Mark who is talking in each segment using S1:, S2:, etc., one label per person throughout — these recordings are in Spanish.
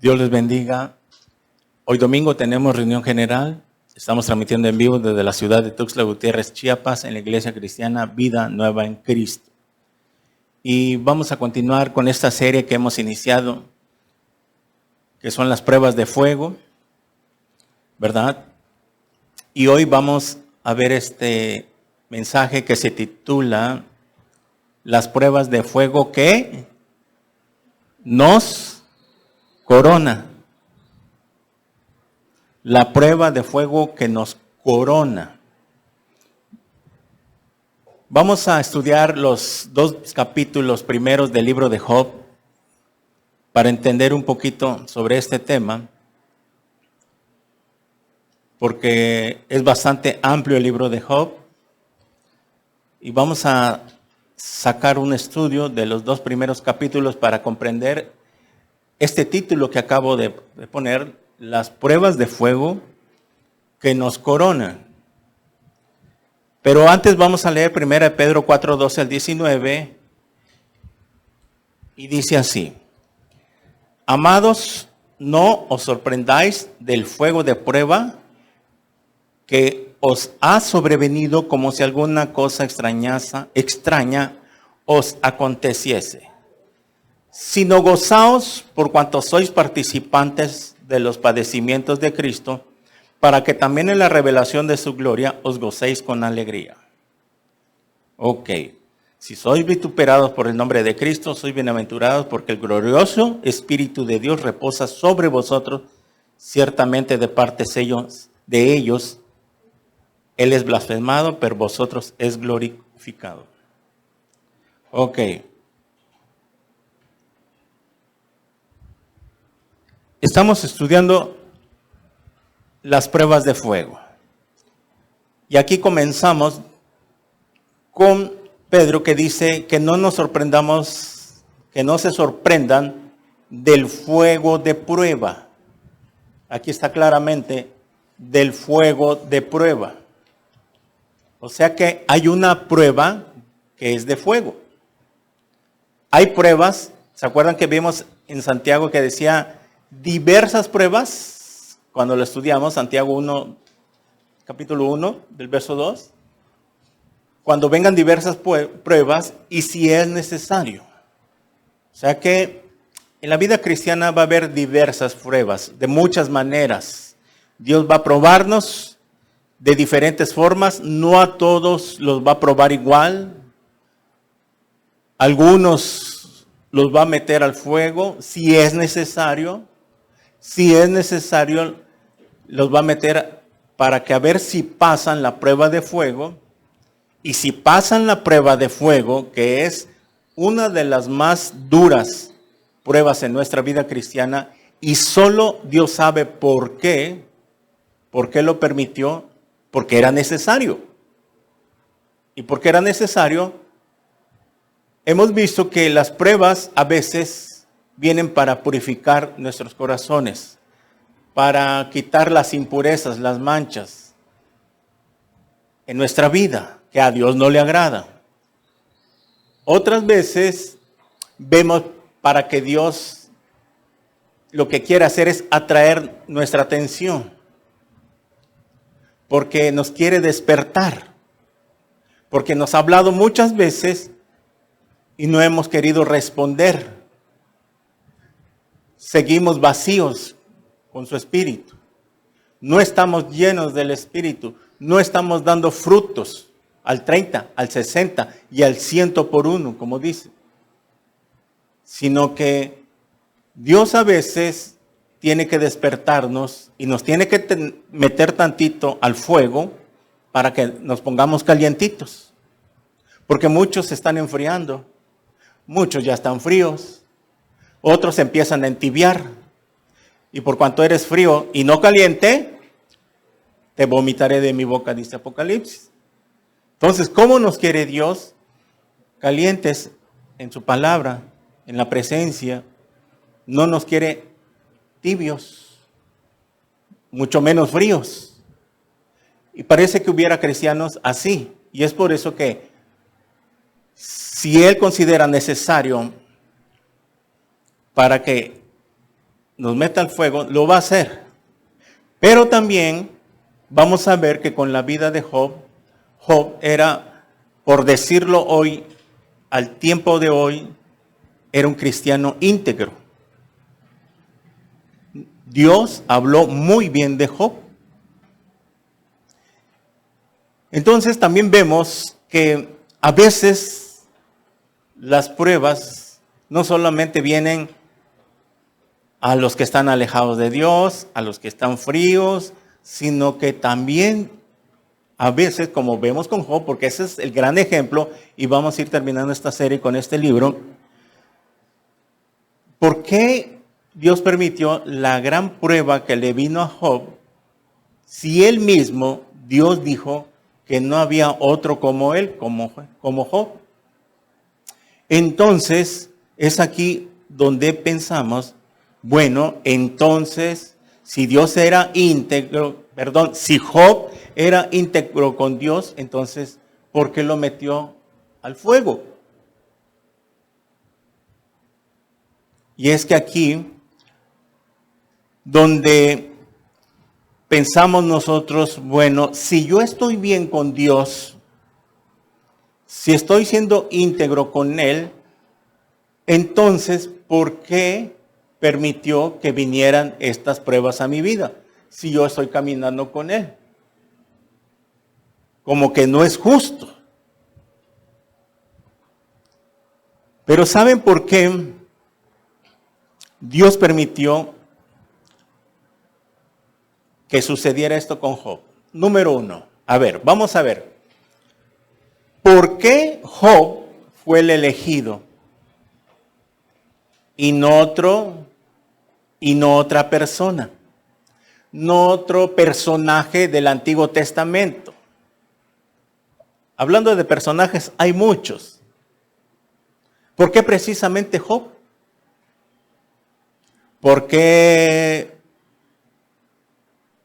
S1: Dios les bendiga. Hoy domingo tenemos reunión general. Estamos transmitiendo en vivo desde la ciudad de Tuxtla Gutiérrez, Chiapas, en la iglesia cristiana Vida Nueva en Cristo. Y vamos a continuar con esta serie que hemos iniciado, que son las pruebas de fuego, ¿verdad? Y hoy vamos a ver este mensaje que se titula Las pruebas de fuego que nos corona. La prueba de fuego que nos corona. Vamos a estudiar los 2 capítulos primeros del libro de Job para entender un poquito sobre este tema, porque es bastante amplio el libro de Job, y vamos a sacar un estudio de los 2 primeros capítulos para comprender este título que acabo de poner, las pruebas de fuego que nos coronan. Pero antes vamos a leer 1 Pedro 4, 12 al 19, y dice así: Amados, no os sorprendáis del fuego de prueba que os ha sobrevenido como si alguna cosa extraña os aconteciese, sino gozaos por cuanto sois participantes de los padecimientos de Cristo, para que también en la revelación de su gloria os gocéis con alegría. Ok, si sois vituperados por el nombre de Cristo, sois bienaventurados, porque el glorioso Espíritu de Dios reposa sobre vosotros. Ciertamente de parte de ellos, Él es blasfemado, pero vosotros es glorificado. Ok. Estamos estudiando las pruebas de fuego. Y aquí comenzamos con Pedro, que dice que no nos sorprendamos, que no se sorprendan del fuego de prueba. Aquí está claramente del fuego de prueba. O sea que hay una prueba que es de fuego. Hay pruebas, ¿se acuerdan que vimos en Santiago que decía diversas pruebas? Cuando lo estudiamos, Santiago 1, capítulo 1, del verso 2. Cuando vengan diversas pruebas y si es necesario. O sea que en la vida cristiana va a haber diversas pruebas, de muchas maneras. Dios va a probarnos de diferentes formas, no a todos los va a probar igual. Algunos los va a meter al fuego si es necesario. Si es necesario, los va a meter para que a ver si pasan la prueba de fuego. Y si pasan la prueba de fuego, que es una de las más duras pruebas en nuestra vida cristiana, y solo Dios sabe por qué lo permitió, porque era necesario. ¿Y por qué era necesario? Hemos visto que las pruebas a veces vienen para purificar nuestros corazones, para quitar las impurezas, las manchas en nuestra vida, que a Dios no le agrada. Otras veces vemos para que Dios lo que quiere hacer es atraer nuestra atención, porque nos quiere despertar, porque nos ha hablado muchas veces y no hemos querido responder. Seguimos vacíos con su Espíritu. No estamos llenos del Espíritu. No estamos dando frutos al 30, al 60 y al 100 por uno, como dice. Sino que Dios a veces tiene que despertarnos y nos tiene que meter tantito al fuego para que nos pongamos calientitos. Porque muchos se están enfriando. Muchos ya están fríos. Otros empiezan a entibiar. Y por cuanto eres frío y no caliente, te vomitaré de mi boca, dice Apocalipsis. Entonces, ¿cómo nos quiere Dios? Calientes en su palabra, en la presencia. No nos quiere tibios, mucho menos fríos. Y parece que hubiera cristianos así. Y es por eso que si Él considera necesario para que nos meta al fuego, lo va a hacer. Pero también vamos a ver que con la vida de Job, Job era, por decirlo hoy, al tiempo de hoy, era un cristiano íntegro. Dios habló muy bien de Job. Entonces también vemos que a veces las pruebas no solamente vienen a los que están alejados de Dios, a los que están fríos, sino que también a veces, como vemos con Job, porque ese es el gran ejemplo, y vamos a ir terminando esta serie con este libro, ¿por qué Dios permitió la gran prueba que le vino a Job si él mismo, Dios dijo que no había otro como él, como Job? Entonces, es aquí donde pensamos, bueno, entonces, si Dios era íntegro, si Job era íntegro con Dios, entonces, ¿por qué lo metió al fuego? Y es que aquí, donde pensamos nosotros, bueno, si yo estoy bien con Dios, si estoy siendo íntegro con Él, entonces, ¿por qué permitió que vinieran estas pruebas a mi vida si yo estoy caminando con Él? Como que no es justo. Pero ¿saben por qué Dios permitió que sucediera esto con Job? Número 1, vamos a ver. ¿Por qué Job fue el elegido y no otra persona? No otro personaje del Antiguo Testamento. Hablando de personajes, hay muchos. ¿Por qué precisamente Job? ¿Por qué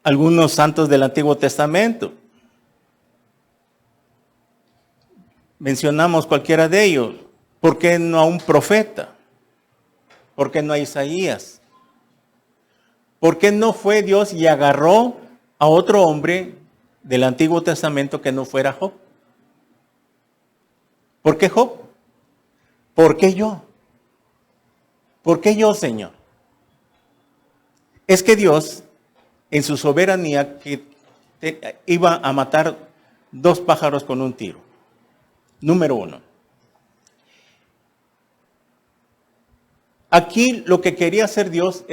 S1: algunos santos del Antiguo Testamento? Mencionamos cualquiera de ellos. ¿Por qué no a un profeta? ¿Por qué no a Isaías? ¿Por qué no fue Dios y agarró a otro hombre del Antiguo Testamento que no fuera Job? ¿Por qué Job? ¿Por qué yo? ¿Por qué yo, Señor? Es que Dios, en su soberanía, iba a matar 2 pájaros con un tiro. Número 1. Aquí lo que quería hacer Dios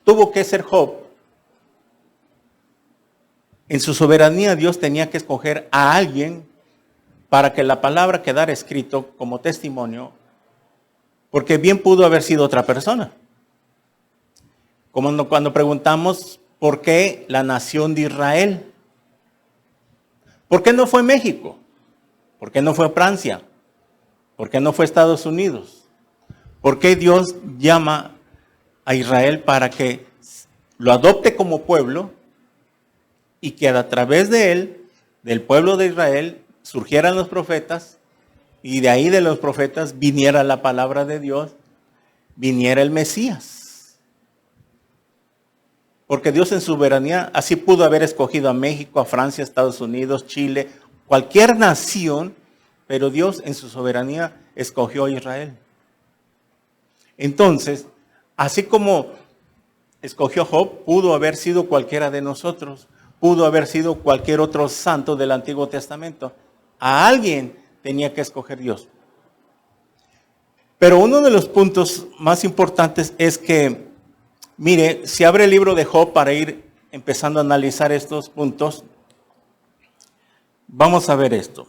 S1: tuvo que ser Job. En su soberanía Dios tenía que escoger a alguien para que la palabra quedara escrito como testimonio, porque bien pudo haber sido otra persona. Como cuando preguntamos por qué la nación de Israel. ¿Por qué no fue México? ¿Por qué no fue Francia? ¿Por qué no fue Estados Unidos? ¿Por qué Dios llama a Israel para que lo adopte como pueblo y que a través de él, del pueblo de Israel, surgieran los profetas y de ahí de los profetas viniera la palabra de Dios, viniera el Mesías? Porque Dios en su soberanía así pudo haber escogido a México, a Francia, a Estados Unidos, Chile, cualquier nación, pero Dios en su soberanía escogió a Israel. Entonces, así como escogió a Job, pudo haber sido cualquiera de nosotros, pudo haber sido cualquier otro santo del Antiguo Testamento. A alguien tenía que escoger Dios. Pero uno de los puntos más importantes es que, mire, si abre el libro de Job para ir empezando a analizar estos puntos, vamos a ver esto.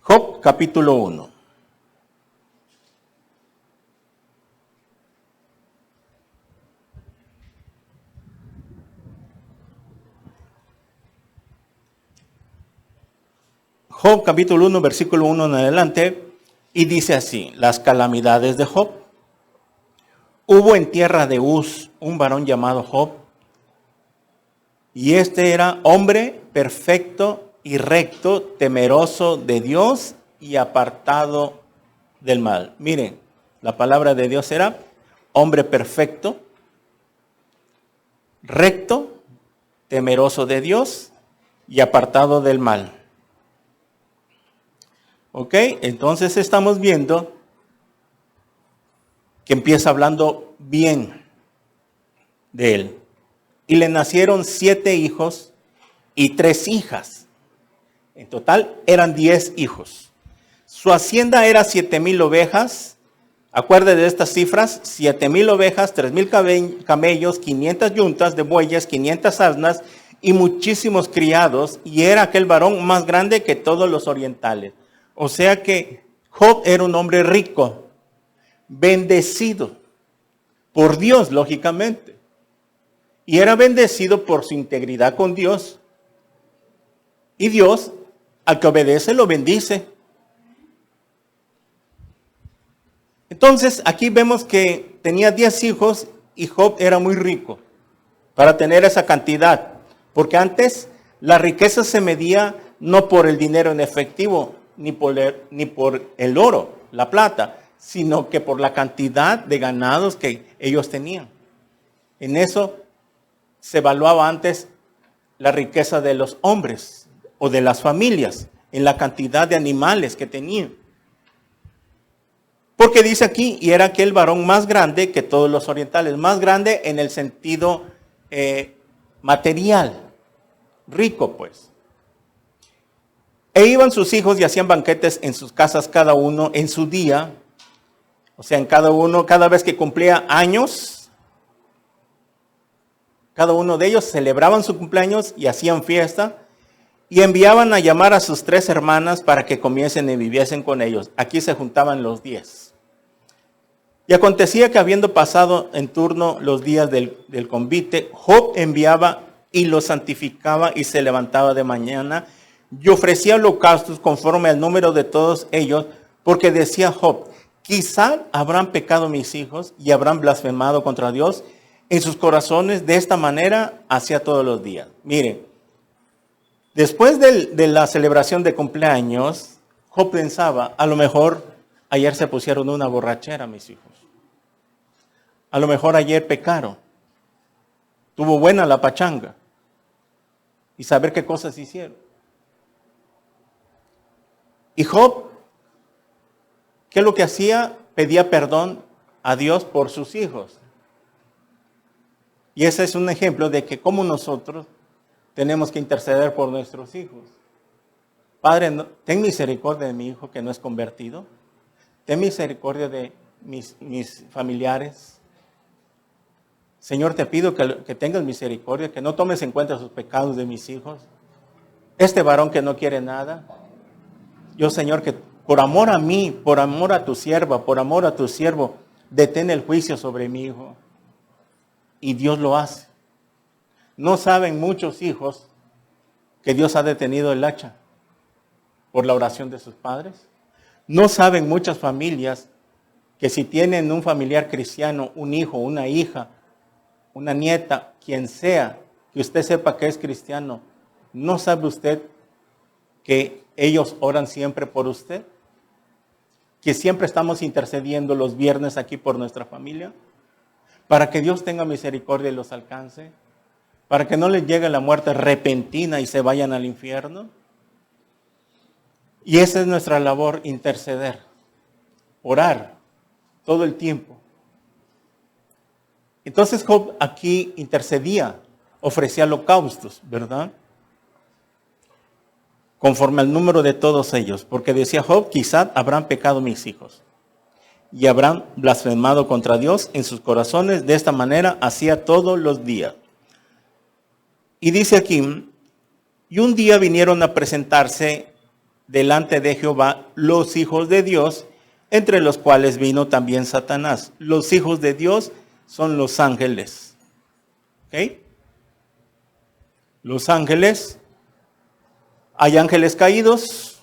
S1: Job capítulo 1. Job capítulo 1, versículo 1 en adelante, y dice así: las calamidades de Job. Hubo en tierra de Uz un varón llamado Job, y este era hombre perfecto y recto, temeroso de Dios y apartado del mal. Miren, la palabra de Dios era hombre perfecto, recto, temeroso de Dios y apartado del mal. Ok, entonces estamos viendo que empieza hablando bien de él. Y le nacieron 7 hijos y 3 hijas. En total eran 10 hijos. Su hacienda era 7,000 ovejas. Acuerde de estas cifras: 7,000 ovejas, 3,000 camellos, 500 yuntas de bueyes, 500 asnas y muchísimos criados. Y era aquel varón más grande que todos los orientales. O sea que Job era un hombre rico, bendecido por Dios, lógicamente. Y era bendecido por su integridad con Dios. Y Dios, al que obedece, lo bendice. Entonces, aquí vemos que tenía 10 hijos y Job era muy rico para tener esa cantidad. Porque antes la riqueza se medía no por el dinero en efectivo, ni por el oro, la plata, sino que por la cantidad de ganados que ellos tenían. En eso se evaluaba antes la riqueza de los hombres o de las familias, en la cantidad de animales que tenían. Porque dice aquí, y era aquel varón más grande que todos los orientales, más grande en el sentido material, rico pues. E iban sus hijos y hacían banquetes en sus casas, cada uno en su día. O sea, en cada vez que cumplía años, cada uno de ellos celebraban su cumpleaños y hacían fiesta. Y enviaban a llamar a sus 3 hermanas para que comiesen y viviesen con ellos. Aquí se juntaban los 10. Y acontecía que habiendo pasado en turno los días del convite, Job enviaba y los santificaba y se levantaba de mañana y ofrecía holocaustos conforme al número de todos ellos, porque decía Job: quizá habrán pecado mis hijos y habrán blasfemado contra Dios en sus corazones. De esta manera hacía todos los días. Miren, después de la celebración de cumpleaños, Job pensaba: a lo mejor ayer se pusieron una borrachera mis hijos. A lo mejor ayer pecaron. Tuvo buena la pachanga. Y saber qué cosas hicieron. Y Job, ¿qué es lo que hacía? Pedía perdón a Dios por sus hijos. Y ese es un ejemplo de que como nosotros tenemos que interceder por nuestros hijos. Padre, ten misericordia de mi hijo que no es convertido. Ten misericordia de mis familiares. Señor, te pido que tengas misericordia, que no tomes en cuenta sus pecados de mis hijos. Este varón que no quiere nada. Yo, Señor, que por amor a mí, por amor a tu sierva, por amor a tu siervo, detén el juicio sobre mi hijo. Y Dios lo hace. No saben muchos hijos que Dios ha detenido el hacha por la oración de sus padres. No saben muchas familias que si tienen un familiar cristiano, un hijo, una hija, una nieta, quien sea, que usted sepa que es cristiano, ¿no sabe usted que ellos oran siempre por usted? Que siempre estamos intercediendo los viernes aquí por nuestra familia, para que Dios tenga misericordia y los alcance, para que no les llegue la muerte repentina y se vayan al infierno. Y esa es nuestra labor, interceder, orar todo el tiempo. Entonces Job aquí intercedía, ofrecía holocaustos, ¿verdad? Conforme al número de todos ellos, porque decía Job: quizá habrán pecado mis hijos y habrán blasfemado contra Dios en sus corazones. De esta manera hacía todos los días. Y dice aquí: y un día vinieron a presentarse delante de Jehová los hijos de Dios, entre los cuales vino también Satanás. Los hijos de Dios son los ángeles. ¿Ok? Los ángeles. Hay ángeles caídos.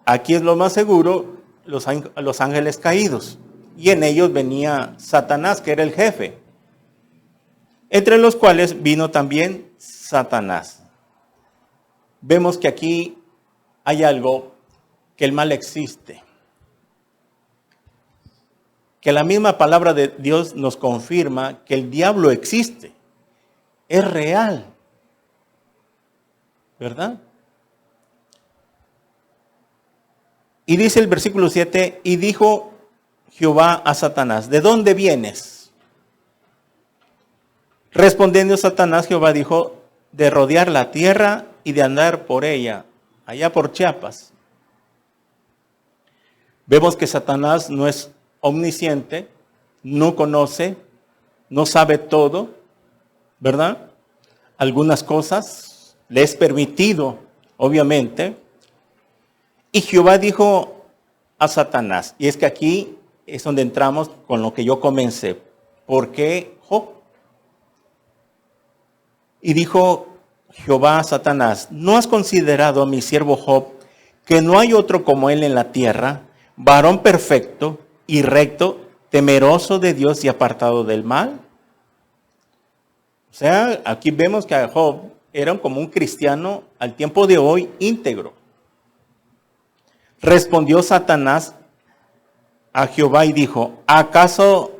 S1: Aquí es lo más seguro, los ángeles caídos. Y en ellos venía Satanás, que era el jefe. Entre los cuales vino también Satanás. Vemos que aquí hay algo, que el mal existe. que la misma palabra de Dios nos confirma que el diablo existe, es real, ¿verdad? Y dice el versículo 7, y dijo Jehová a Satanás, ¿de dónde vienes? Respondiendo Satanás, Jehová dijo, de rodear la tierra y de andar por ella, allá por Chiapas. Vemos que Satanás no es omnisciente, no conoce, no sabe todo, ¿verdad? Algunas cosas le es permitido, obviamente. Y Jehová dijo a Satanás, y es que aquí es donde entramos con lo que yo comencé. ¿Por qué Job? Y dijo Jehová a Satanás, ¿no has considerado a mi siervo Job, que no hay otro como él en la tierra, varón perfecto y recto, temeroso de Dios y apartado del mal? O sea, aquí vemos que Job era como un cristiano al tiempo de hoy íntegro. Respondió Satanás a Jehová y dijo, ¿acaso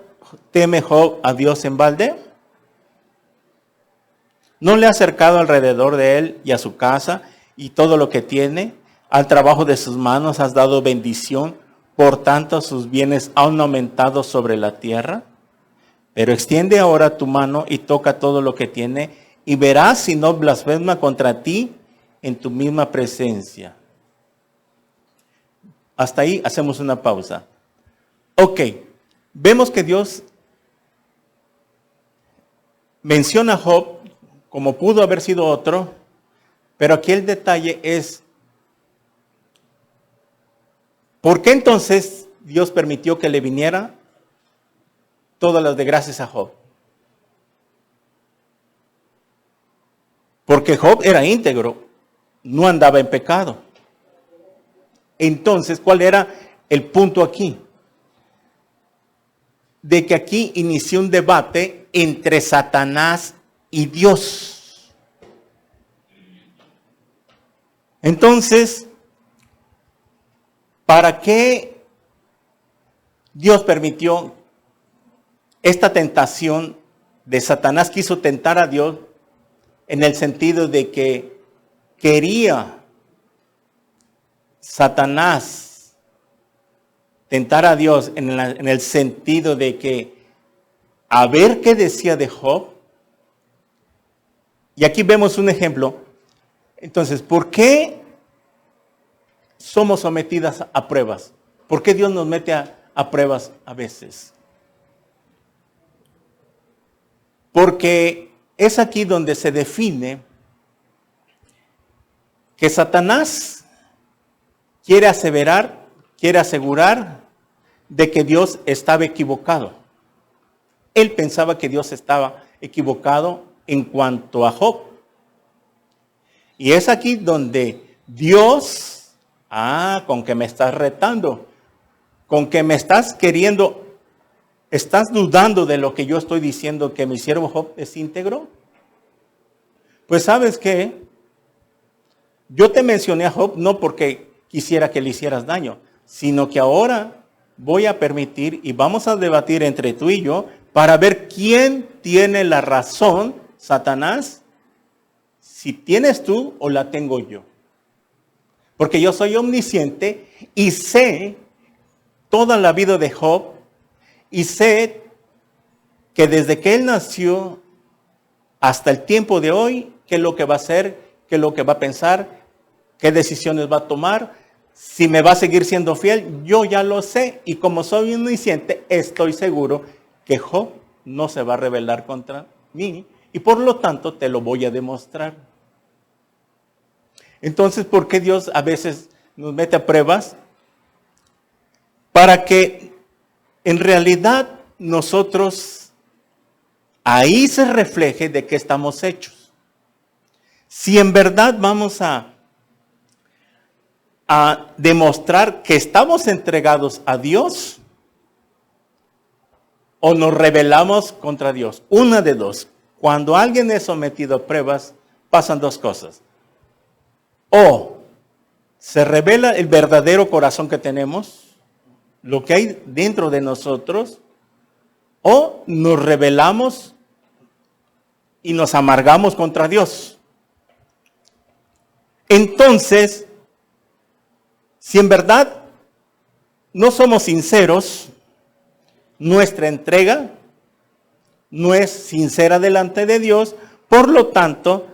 S1: teme Job a Dios en balde? ¿No le ha acercado alrededor de él y a su casa y todo lo que tiene? Al trabajo de sus manos has dado bendición, por tanto sus bienes han aumentado sobre la tierra. Pero extiende ahora tu mano y toca todo lo que tiene, y verás si no blasfema contra ti en tu misma presencia. Hasta ahí hacemos una pausa. Ok, vemos que Dios menciona a Job como pudo haber sido otro, pero aquí el detalle es, ¿por qué entonces Dios permitió que le viniera todas las desgracias a Job? Porque Job era íntegro, no andaba en pecado. Entonces, ¿cuál era el punto aquí? De que aquí inició un debate entre Satanás y Dios. Entonces, ¿para qué Dios permitió esta tentación de Satanás? Quiso tentar a Dios en el sentido de que quería Satanás tentar a Dios en el sentido de que a ver qué decía de Job. Y aquí vemos un ejemplo. Entonces, ¿por qué somos sometidas a pruebas? ¿Por qué Dios nos mete a pruebas a veces? Porque es aquí donde se define que Satanás quiere asegurar de que Dios estaba equivocado. Él pensaba que Dios estaba equivocado en cuanto a Job. Y es aquí donde Dios, con que me estás retando, con que me estás queriendo, estás dudando de lo que yo estoy diciendo, que mi siervo Job es íntegro. Pues ¿sabes qué? Yo te mencioné a Job no porque quisiera que le hicieras daño, sino que ahora voy a permitir y vamos a debatir entre tú y yo para ver quién tiene la razón, Satanás, si tienes tú o la tengo yo. Porque yo soy omnisciente y sé toda la vida de Job y sé que desde que él nació hasta el tiempo de hoy, qué es lo que va a hacer, qué es lo que va a pensar, qué decisiones va a tomar, si me va a seguir siendo fiel, yo ya lo sé. Y como soy omnisciente, estoy seguro que Job no se va a rebelar contra mí. Y por lo tanto, te lo voy a demostrar. Entonces, ¿por qué Dios a veces nos mete a pruebas? Para que en realidad nosotros ahí se refleje de qué estamos hechos. Si en verdad vamos a demostrar que estamos entregados a Dios o nos rebelamos contra Dios. Una de dos. Cuando alguien es sometido a pruebas, pasan dos cosas. O se revela el verdadero corazón que tenemos, lo que hay dentro de nosotros, o nos rebelamos y nos amargamos contra Dios. Entonces, si en verdad no somos sinceros, nuestra entrega no es sincera delante de Dios, por lo tanto,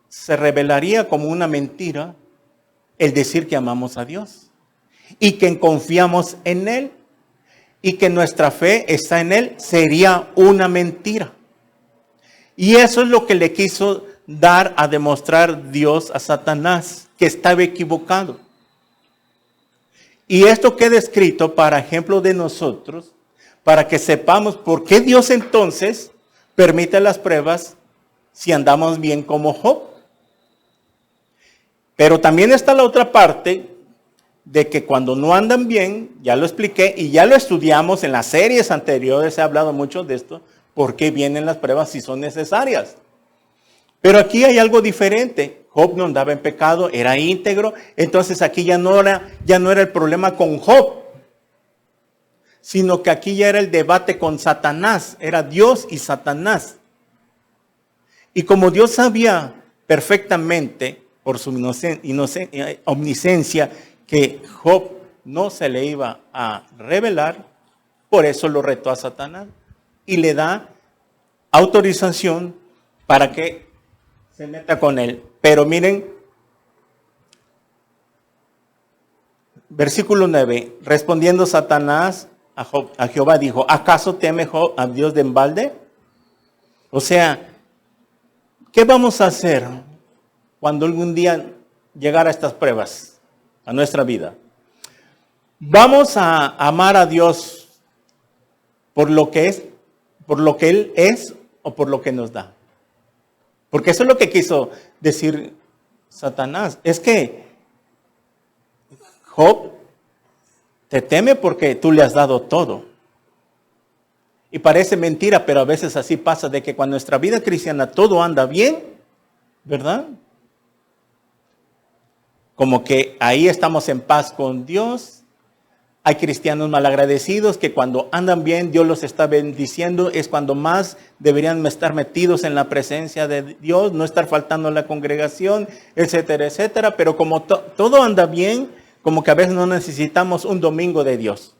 S1: se revelaría como una mentira el decir que amamos a Dios y que confiamos en Él y que nuestra fe está en Él. Sería una mentira. Y eso es lo que le quiso dar a demostrar Dios a Satanás, que estaba equivocado. Y esto queda escrito para ejemplo de nosotros, para que sepamos por qué Dios entonces permite las pruebas si andamos bien como Job. Pero también está la otra parte de que cuando no andan bien, ya lo expliqué y ya lo estudiamos en las series anteriores, he hablado mucho de esto, por qué vienen las pruebas si son necesarias. Pero aquí hay algo diferente. Job no andaba en pecado, era íntegro, entonces aquí ya no era el problema con Job, sino que aquí ya era el debate con Satanás, era Dios y Satanás. Y como Dios sabía perfectamente, por su omnisciencia, que Job no se le iba a revelar, por eso lo retó a Satanás y le da autorización para que se meta con él. Pero miren, versículo 9, respondiendo Satanás a Jehová dijo, ¿acaso teme Job a Dios de embalde? O sea, ¿qué vamos a hacer cuando algún día llegara estas pruebas a nuestra vida? ¿Vamos a amar a Dios por lo que es, por lo que Él es o por lo que nos da? Porque eso es lo que quiso decir Satanás. Es que Job te teme porque tú le has dado todo. Y parece mentira, pero a veces así pasa, de que cuando nuestra vida cristiana todo anda bien, ¿verdad? Como que ahí estamos en paz con Dios. Hay cristianos malagradecidos que cuando andan bien, Dios los está bendiciendo. Es cuando más deberían estar metidos en la presencia de Dios, no estar faltando a la congregación, etcétera, etcétera. Pero como todo anda bien, como que a veces no necesitamos un domingo de Dios.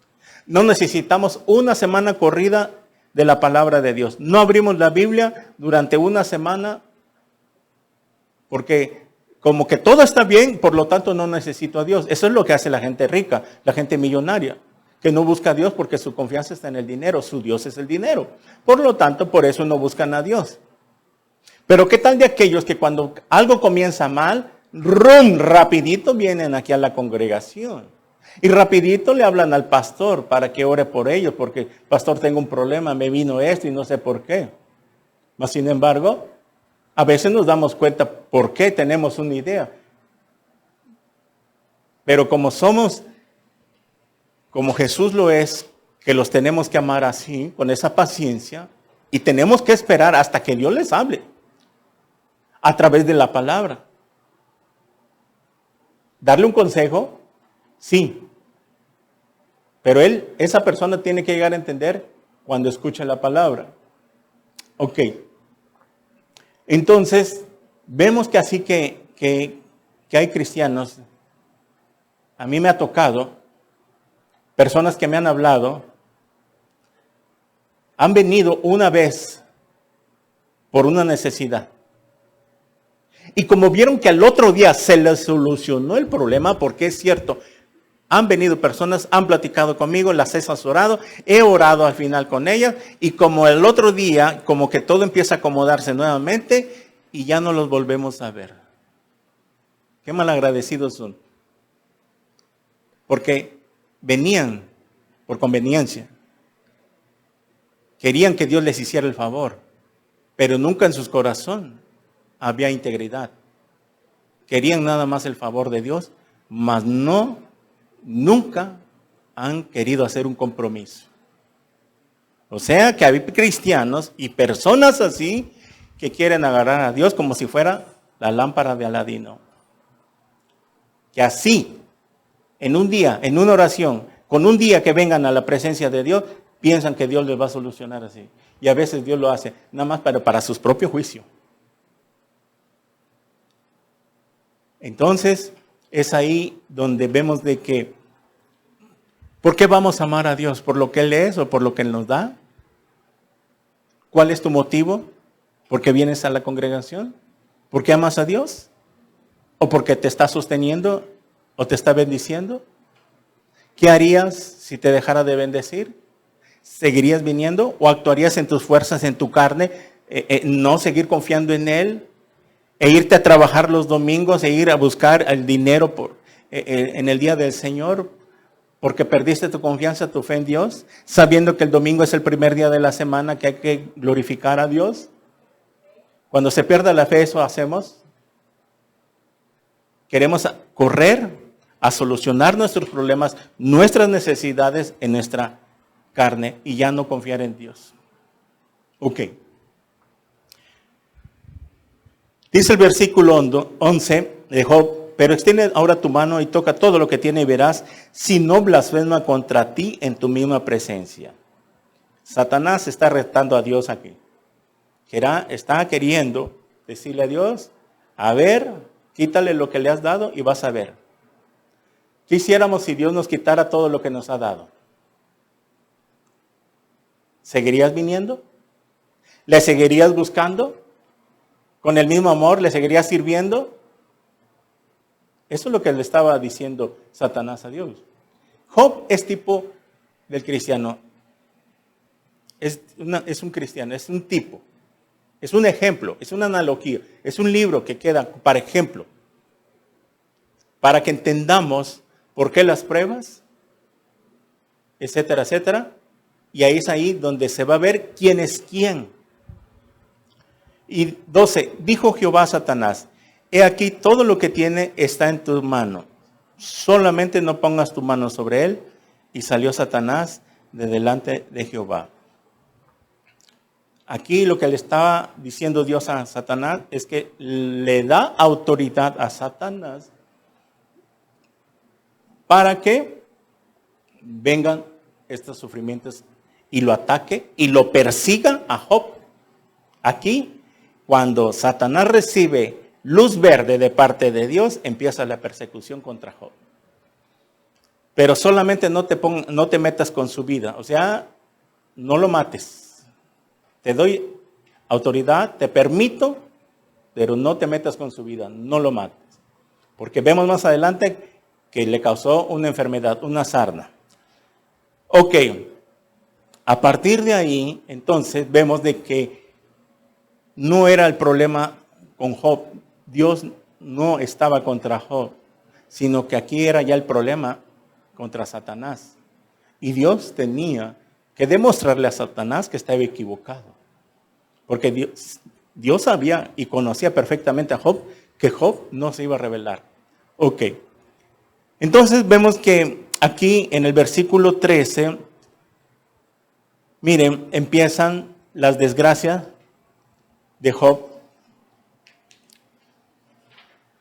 S1: No necesitamos una semana corrida de la palabra de Dios. No abrimos la Biblia durante una semana porque como que todo está bien, por lo tanto no necesito a Dios. Eso es lo que hace la gente rica, la gente millonaria, que no busca a Dios porque su confianza está en el dinero. Su Dios es el dinero. Por lo tanto, por eso no buscan a Dios. Pero ¿qué tal de aquellos que cuando algo comienza mal, rapidito vienen aquí a la congregación? Y rapidito le hablan al pastor para que ore por ellos, porque pastor, tengo un problema, me vino esto y no sé por qué. Mas sin embargo, a veces nos damos cuenta por qué, tenemos una idea. Pero como somos, como Jesús lo es, que los tenemos que amar así, con esa paciencia, y tenemos que esperar hasta que Dios les hable, a través de la palabra. ¿Darle un consejo? Sí. Pero esa persona tiene que llegar a entender cuando escucha la palabra. Ok. Entonces, vemos que así que hay cristianos, a mí me ha tocado, personas que me han hablado, han venido una vez por una necesidad. Y como vieron que al otro día se les solucionó el problema, porque es cierto, han venido personas, han platicado conmigo, las he asesorado, he orado al final con ellas, y como el otro día, como que todo empieza a acomodarse nuevamente, y ya no los volvemos a ver. Qué malagradecidos son. Porque venían por conveniencia. Querían que Dios les hiciera el favor, pero nunca en sus corazones había integridad. Querían nada más el favor de Dios, mas nunca han querido hacer un compromiso. O sea que hay cristianos y personas así que quieren agarrar a Dios como si fuera la lámpara de Aladino. Que así, en un día, en una oración, con un día que vengan a la presencia de Dios, piensan que Dios les va a solucionar así. Y a veces Dios lo hace, nada más para su propio juicio. Entonces, es ahí donde vemos de que, ¿por qué vamos a amar a Dios? ¿Por lo que Él es o por lo que Él nos da? ¿Cuál es tu motivo? ¿Por qué vienes a la congregación? ¿Por qué amas a Dios? ¿O porque te está sosteniendo o te está bendiciendo? ¿Qué harías si te dejara de bendecir? ¿Seguirías viniendo o actuarías en tus fuerzas, en tu carne, no seguir confiando en Él? E irte a trabajar los domingos, e ir a buscar el dinero en el día del Señor, porque perdiste tu confianza, tu fe en Dios, sabiendo que el domingo es el primer día de la semana que hay que glorificar a Dios. Cuando se pierda la fe, eso hacemos. Queremos correr a solucionar nuestros problemas, nuestras necesidades en nuestra carne y ya no confiar en Dios. Ok. Dice el versículo 11 de Job, pero extiende ahora tu mano y toca todo lo que tiene y verás si no blasfema contra ti en tu misma presencia. Satanás está retando a Dios aquí. Está queriendo decirle a Dios, a ver, quítale lo que le has dado y vas a ver. ¿Qué hiciéramos si Dios nos quitara todo lo que nos ha dado? ¿Seguirías viniendo? ¿Le seguirías buscando? ¿Con el mismo amor le seguirías sirviendo? Eso es lo que le estaba diciendo Satanás a Dios. Job es tipo del cristiano. Es un cristiano, es un tipo. Es un ejemplo, es una analogía. Es un libro que queda para ejemplo. Para que entendamos por qué las pruebas, etcétera, etcétera. Y ahí es ahí donde se va a ver quién es quién. Y 12, dijo Jehová a Satanás, he aquí todo lo que tiene está en tu mano, solamente no pongas tu mano sobre él. Y salió Satanás de delante de Jehová. Aquí lo que le estaba diciendo Dios a Satanás es que le da autoridad a Satanás para que vengan estos sufrimientos y lo ataque y lo persiga a Job. Aquí, cuando Satanás recibe luz verde de parte de Dios, empieza la persecución contra Job. Pero solamente no te metas con su vida. O sea, no lo mates. Te doy autoridad, te permito, pero no te metas con su vida. No lo mates. Porque vemos más adelante que le causó una enfermedad, una sarna. Ok. A partir de ahí, entonces, vemos de que no era el problema con Job. Dios no estaba contra Job, sino que aquí era ya el problema contra Satanás. Y Dios tenía que demostrarle a Satanás que estaba equivocado. Porque Dios sabía y conocía perfectamente a Job, que Job no se iba a rebelar. Ok. Entonces vemos que aquí en el versículo 13, miren, empiezan las desgracias de Job.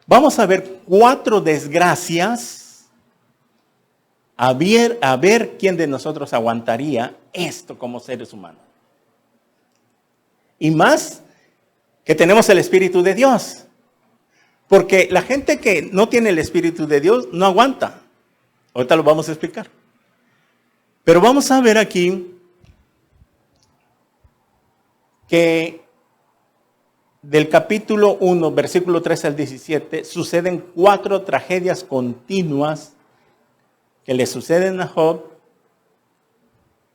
S1: Vamos a ver 4 desgracias, a ver quién de nosotros aguantaría esto como seres humanos. Y más que tenemos el Espíritu de Dios. Porque la gente que no tiene el Espíritu de Dios no aguanta. Ahorita lo vamos a explicar. Pero vamos a ver aquí que del capítulo 1, versículo 13 al 17, suceden 4 tragedias continuas que le suceden a Job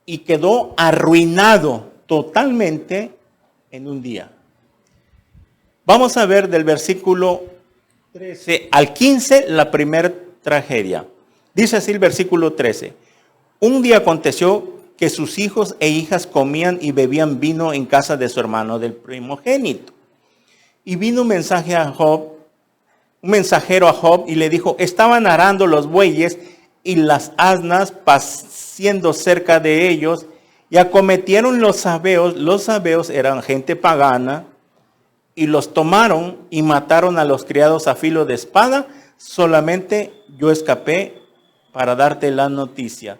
S1: y quedó arruinado totalmente en un día. Vamos a ver del versículo 13 al 15 la primera tragedia. Dice así el versículo 13. Un día aconteció que sus hijos e hijas comían y bebían vino en casa de su hermano del primogénito. Y vino un mensajero a Job y le dijo, estaban arando los bueyes y las asnas paciendo cerca de ellos y acometieron los sabeos eran gente pagana, y los tomaron y mataron a los criados a filo de espada, solamente yo escapé para darte la noticia.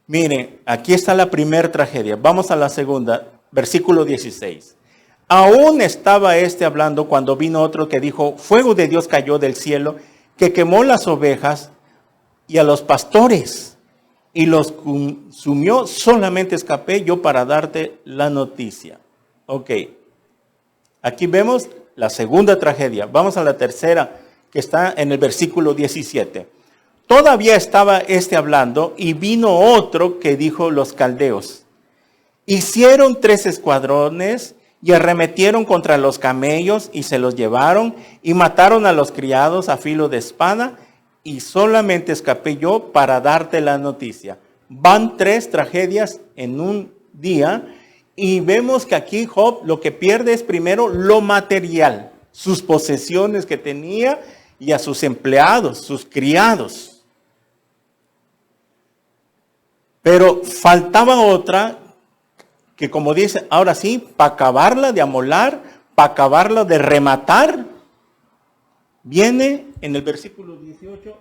S1: Mire, aquí está la primera tragedia. Vamos a la segunda, versículo 16. Aún estaba hablando cuando vino otro que dijo, fuego de Dios cayó del cielo, que quemó las ovejas y a los pastores y los consumió. Solamente escapé yo para darte la noticia. Ok, aquí vemos la segunda tragedia. Vamos a la tercera, que está en el versículo 17. Todavía estaba hablando y vino otro que dijo los caldeos. Hicieron 3 escuadrones y arremetieron contra los camellos y se los llevaron y mataron a los criados a filo de espada y solamente escapé yo para darte la noticia. Van 3 tragedias en un día y vemos que aquí Job lo que pierde es primero lo material, sus posesiones que tenía y a sus empleados, sus criados. Pero faltaba otra que, como dice, ahora sí, para acabarla de amolar, para acabarla de rematar, viene en el versículo 18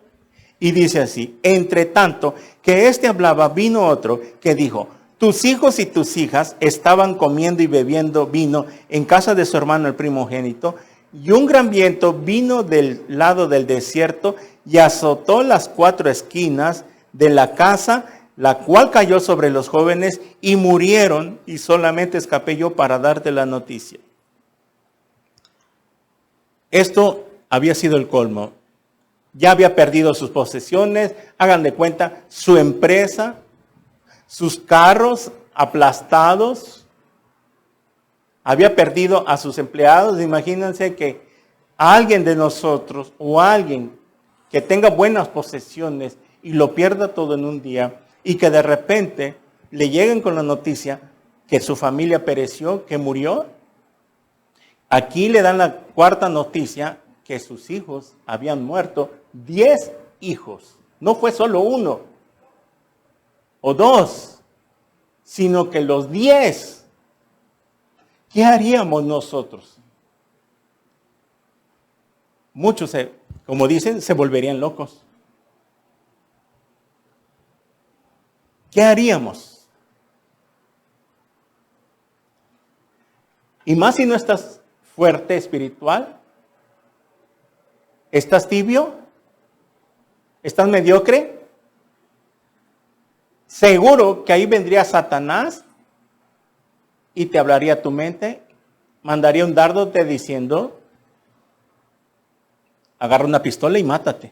S1: y dice así: entre tanto que hablaba, vino otro que dijo, tus hijos y tus hijas estaban comiendo y bebiendo vino en casa de su hermano el primogénito, y un gran viento vino del lado del desierto y azotó las 4 esquinas de la casa, la cual cayó sobre los jóvenes y murieron, y solamente escapé yo para darte la noticia. Esto había sido el colmo. Ya había perdido sus posesiones, hagan de cuenta, su empresa, sus carros aplastados. Había perdido a sus empleados. Imagínense que alguien de nosotros o alguien que tenga buenas posesiones y lo pierda todo en un día, y que de repente le lleguen con la noticia que su familia pereció, que murió. Aquí le dan la cuarta noticia, que sus hijos habían muerto. 10 hijos. No fue solo 1 o 2, sino que los 10. ¿Qué haríamos nosotros? Muchos, como dicen, se volverían locos. ¿Qué haríamos? Y más si no estás fuerte espiritual, estás tibio, estás mediocre, seguro que ahí vendría Satanás y te hablaría a tu mente, mandaría un dardo te diciendo, agarra una pistola y mátate.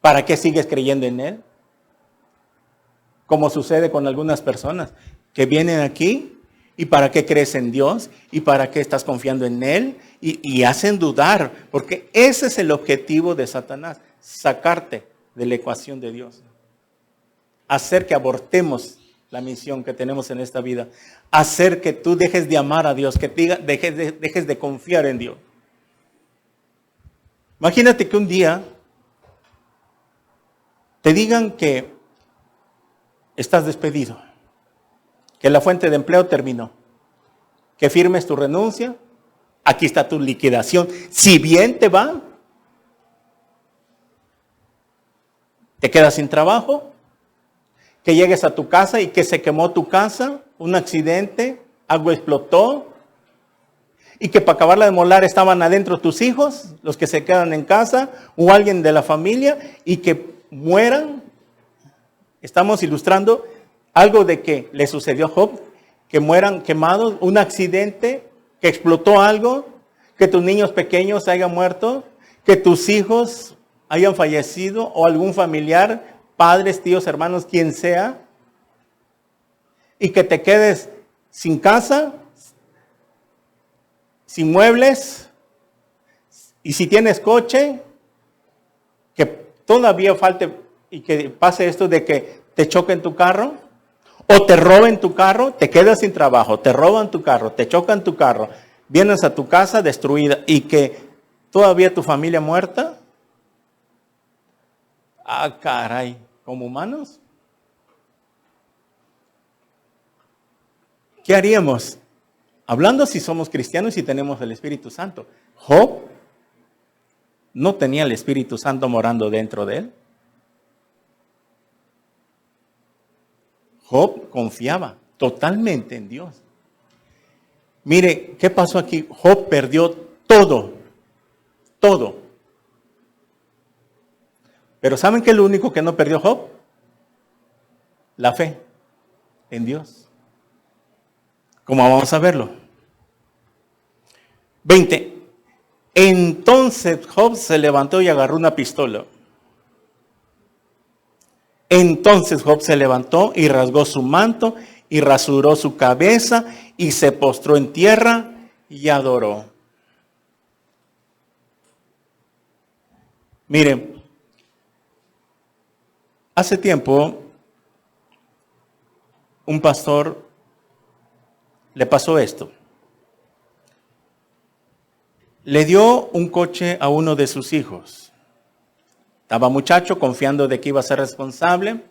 S1: ¿Para qué sigues creyendo en él? Como sucede con algunas personas que vienen aquí, y para qué crees en Dios, y para qué estás confiando en Él, y hacen dudar, porque ese es el objetivo de Satanás, sacarte de la ecuación de Dios, hacer que abortemos la misión que tenemos en esta vida, hacer que tú dejes de amar a Dios, que dejes de confiar en Dios. Imagínate que un día te digan que estás despedido, que la fuente de empleo terminó, que firmes tu renuncia, aquí está tu liquidación. Si bien te va, te quedas sin trabajo, que llegues a tu casa y que se quemó tu casa, un accidente, algo explotó, y que para acabarla de molar estaban adentro tus hijos, los que se quedan en casa, o alguien de la familia, y que mueran. Estamos ilustrando algo de que le sucedió a Job, que mueran quemados, un accidente, que explotó algo, que tus niños pequeños hayan muerto, que tus hijos hayan fallecido o algún familiar, padres, tíos, hermanos, quien sea, y que te quedes sin casa, sin muebles, y si tienes coche, que todavía falte y que pase esto de que te choquen tu carro, o te roben tu carro, te quedas sin trabajo, te roban tu carro, te chocan tu carro, vienes a tu casa destruida y que todavía tu familia muerta. Ah, caray, como humanos, ¿qué haríamos? Hablando si somos cristianos y tenemos el Espíritu Santo. Job no tenía el Espíritu Santo morando dentro de él. Job confiaba totalmente en Dios. Mire, ¿qué pasó aquí? Job perdió todo, todo. Pero ¿saben qué es lo único que no perdió Job? La fe en Dios. ¿Cómo vamos a verlo? 20. Entonces Job se levantó y agarró una pistola. Entonces Job se levantó y rasgó su manto y rasuró su cabeza y se postró en tierra y adoró. Miren, hace tiempo un pastor le pasó esto. Le dio un coche a uno de sus hijos. Estaba muchacho confiando de que iba a ser responsable.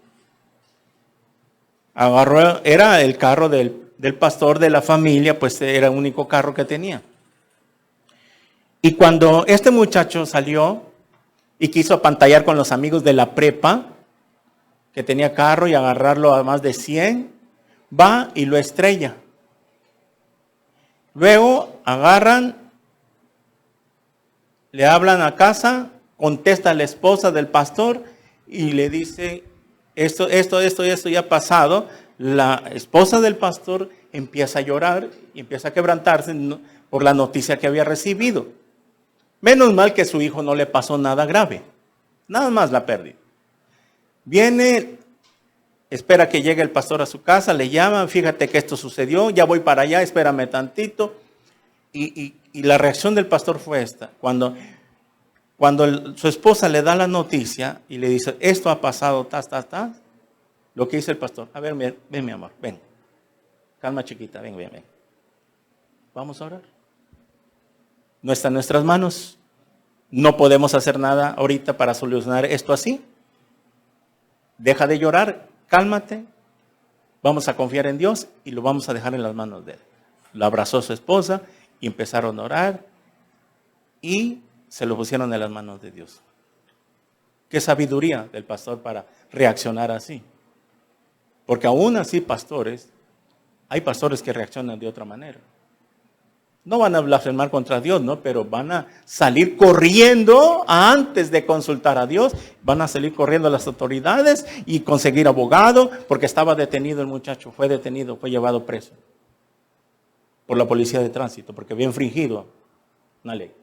S1: Agarró, era el carro del pastor de la familia, pues era el único carro que tenía. Y cuando este muchacho salió y quiso apantallar con los amigos de la prepa, que tenía carro y agarrarlo a más de 100, va y lo estrella. Luego agarran, le hablan a casa, contesta la esposa del pastor y le dice, esto ya ha pasado. La esposa del pastor empieza a llorar y empieza a quebrantarse por la noticia que había recibido. Menos mal que su hijo no le pasó nada grave, nada más la pérdida. Viene, espera que llegue el pastor a su casa, le llama, fíjate que esto sucedió, ya voy para allá, espérame tantito. Y la reacción del pastor fue esta. Cuando su esposa le da la noticia y le dice, esto ha pasado, lo que dice el pastor, a ver, ven mi amor, ven. Calma chiquita, ven. Vamos a orar. No está en nuestras manos. No podemos hacer nada ahorita para solucionar esto así. Deja de llorar, cálmate. Vamos a confiar en Dios y lo vamos a dejar en las manos de Él. Lo abrazó su esposa y empezaron a orar y se lo pusieron en las manos de Dios. Qué sabiduría del pastor para reaccionar así. Porque aún así hay pastores que reaccionan de otra manera. No van a blasfemar contra Dios, ¿no? Pero van a salir corriendo antes de consultar a Dios. Van a salir corriendo a las autoridades y conseguir abogado porque estaba detenido el muchacho. Fue detenido, fue llevado preso por la policía de tránsito porque había infringido una ley.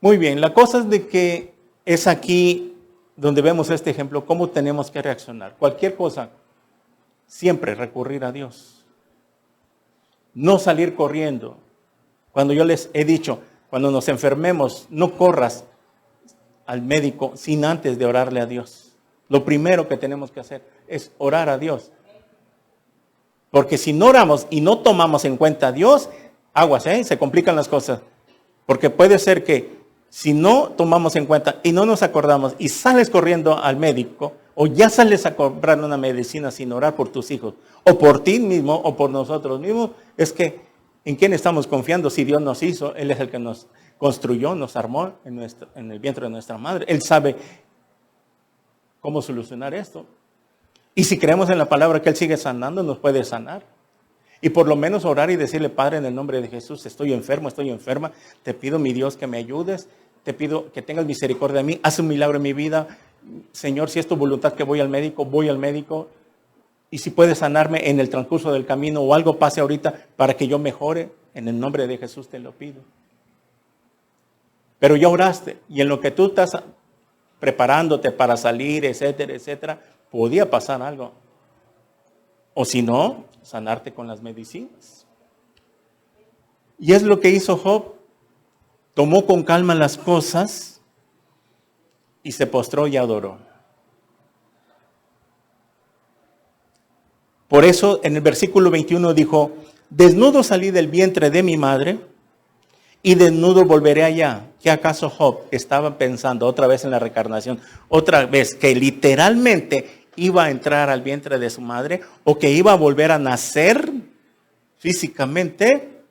S1: Muy bien, la cosa es de que es aquí donde vemos este ejemplo, cómo tenemos que reaccionar. Cualquier cosa, siempre recurrir a Dios. No salir corriendo. Cuando yo les he dicho, cuando nos enfermemos, no corras al médico sin antes de orarle a Dios. Lo primero que tenemos que hacer es orar a Dios. Porque si no oramos y no tomamos en cuenta a Dios, aguas, se complican las cosas. Porque puede ser que si no tomamos en cuenta y no nos acordamos y sales corriendo al médico o ya sales a comprar una medicina sin orar por tus hijos o por ti mismo o por nosotros mismos, es que ¿en quién estamos confiando? Si Dios nos hizo, Él es el que nos construyó, nos armó en el vientre de nuestra madre. Él sabe cómo solucionar esto. Y si creemos en la palabra que Él sigue sanando, nos puede sanar. Y por lo menos orar y decirle, Padre, en el nombre de Jesús, estoy enferma, te pido, mi Dios, que me ayudes, te pido que tengas misericordia de mí, haz un milagro en mi vida. Señor, si es tu voluntad que voy al médico, y si puedes sanarme en el transcurso del camino o algo pase ahorita para que yo mejore, en el nombre de Jesús te lo pido. Pero ya oraste, y en lo que tú estás preparándote para salir, etcétera, etcétera, podía pasar algo. O si no, sanarte con las medicinas. Y es lo que hizo Job. Tomó con calma las cosas y se postró y adoró. Por eso en el versículo 21 dijo, desnudo salí del vientre de mi madre y desnudo volveré allá. ¿Qué acaso Job estaba pensando otra vez en la reencarnación? Otra vez que literalmente iba a entrar al vientre de su madre o que iba a volver a nacer físicamente.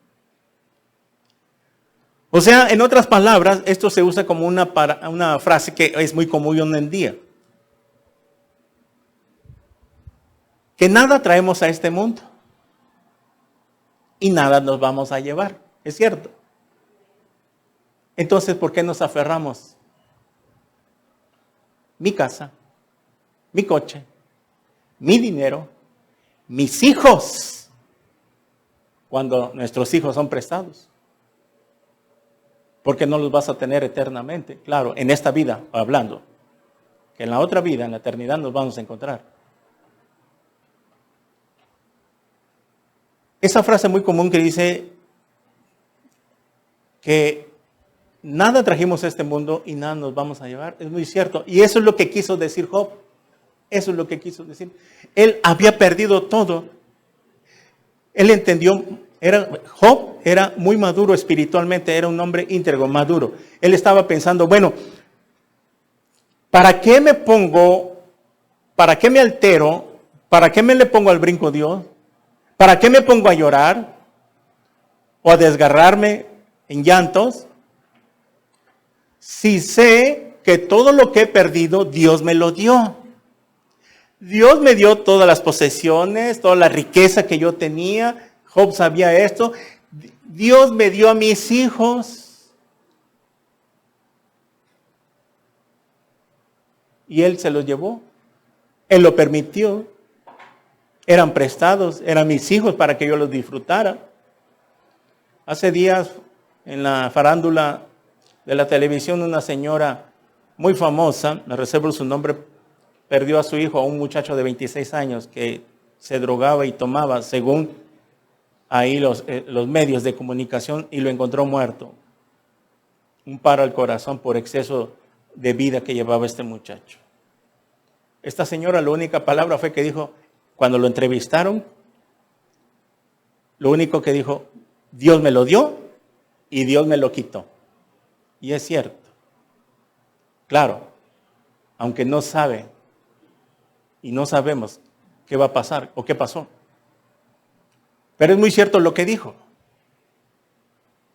S1: O sea, en otras palabras, esto se usa como una frase que es muy común hoy en día. que nada traemos a este mundo y nada nos vamos a llevar, ¿es cierto? Entonces, ¿por qué nos aferramos? Mi casa, mi coche, mi dinero, mis hijos, cuando nuestros hijos son prestados. Porque no los vas a tener eternamente. Claro, en esta vida hablando. Que en la otra vida, en la eternidad, nos vamos a encontrar. Esa frase muy común que dice que nada trajimos a este mundo y nada nos vamos a llevar, es muy cierto. Y eso es lo que quiso decir Job. Eso es lo que quiso decir. Él había perdido todo. Él entendió, Job era muy maduro espiritualmente, era un hombre íntegro, maduro. Él estaba pensando, bueno, ¿para qué me pongo, para qué me altero, para qué me le pongo al brinco a Dios? ¿Para qué me pongo a llorar o a desgarrarme en llantos? Si sé que todo lo que he perdido, Dios me lo dio. Dios me dio todas las posesiones, toda la riqueza que yo tenía. Job sabía esto. Dios me dio a mis hijos. Y Él se los llevó. Él lo permitió. Eran prestados, eran mis hijos para que yo los disfrutara. Hace días, en la farándula de la televisión, una señora muy famosa, me reservo su nombre, perdió a su hijo, a un muchacho de 26 años que se drogaba y tomaba, según ahí los medios de comunicación, y lo encontró muerto. Un paro al corazón por exceso de vida que llevaba este muchacho. Esta señora, la única palabra fue que dijo, cuando lo entrevistaron, lo único que dijo, Dios me lo dio y Dios me lo quitó. Y es cierto. Claro, aunque no sabe y no sabemos qué va a pasar o qué pasó. Pero es muy cierto lo que dijo,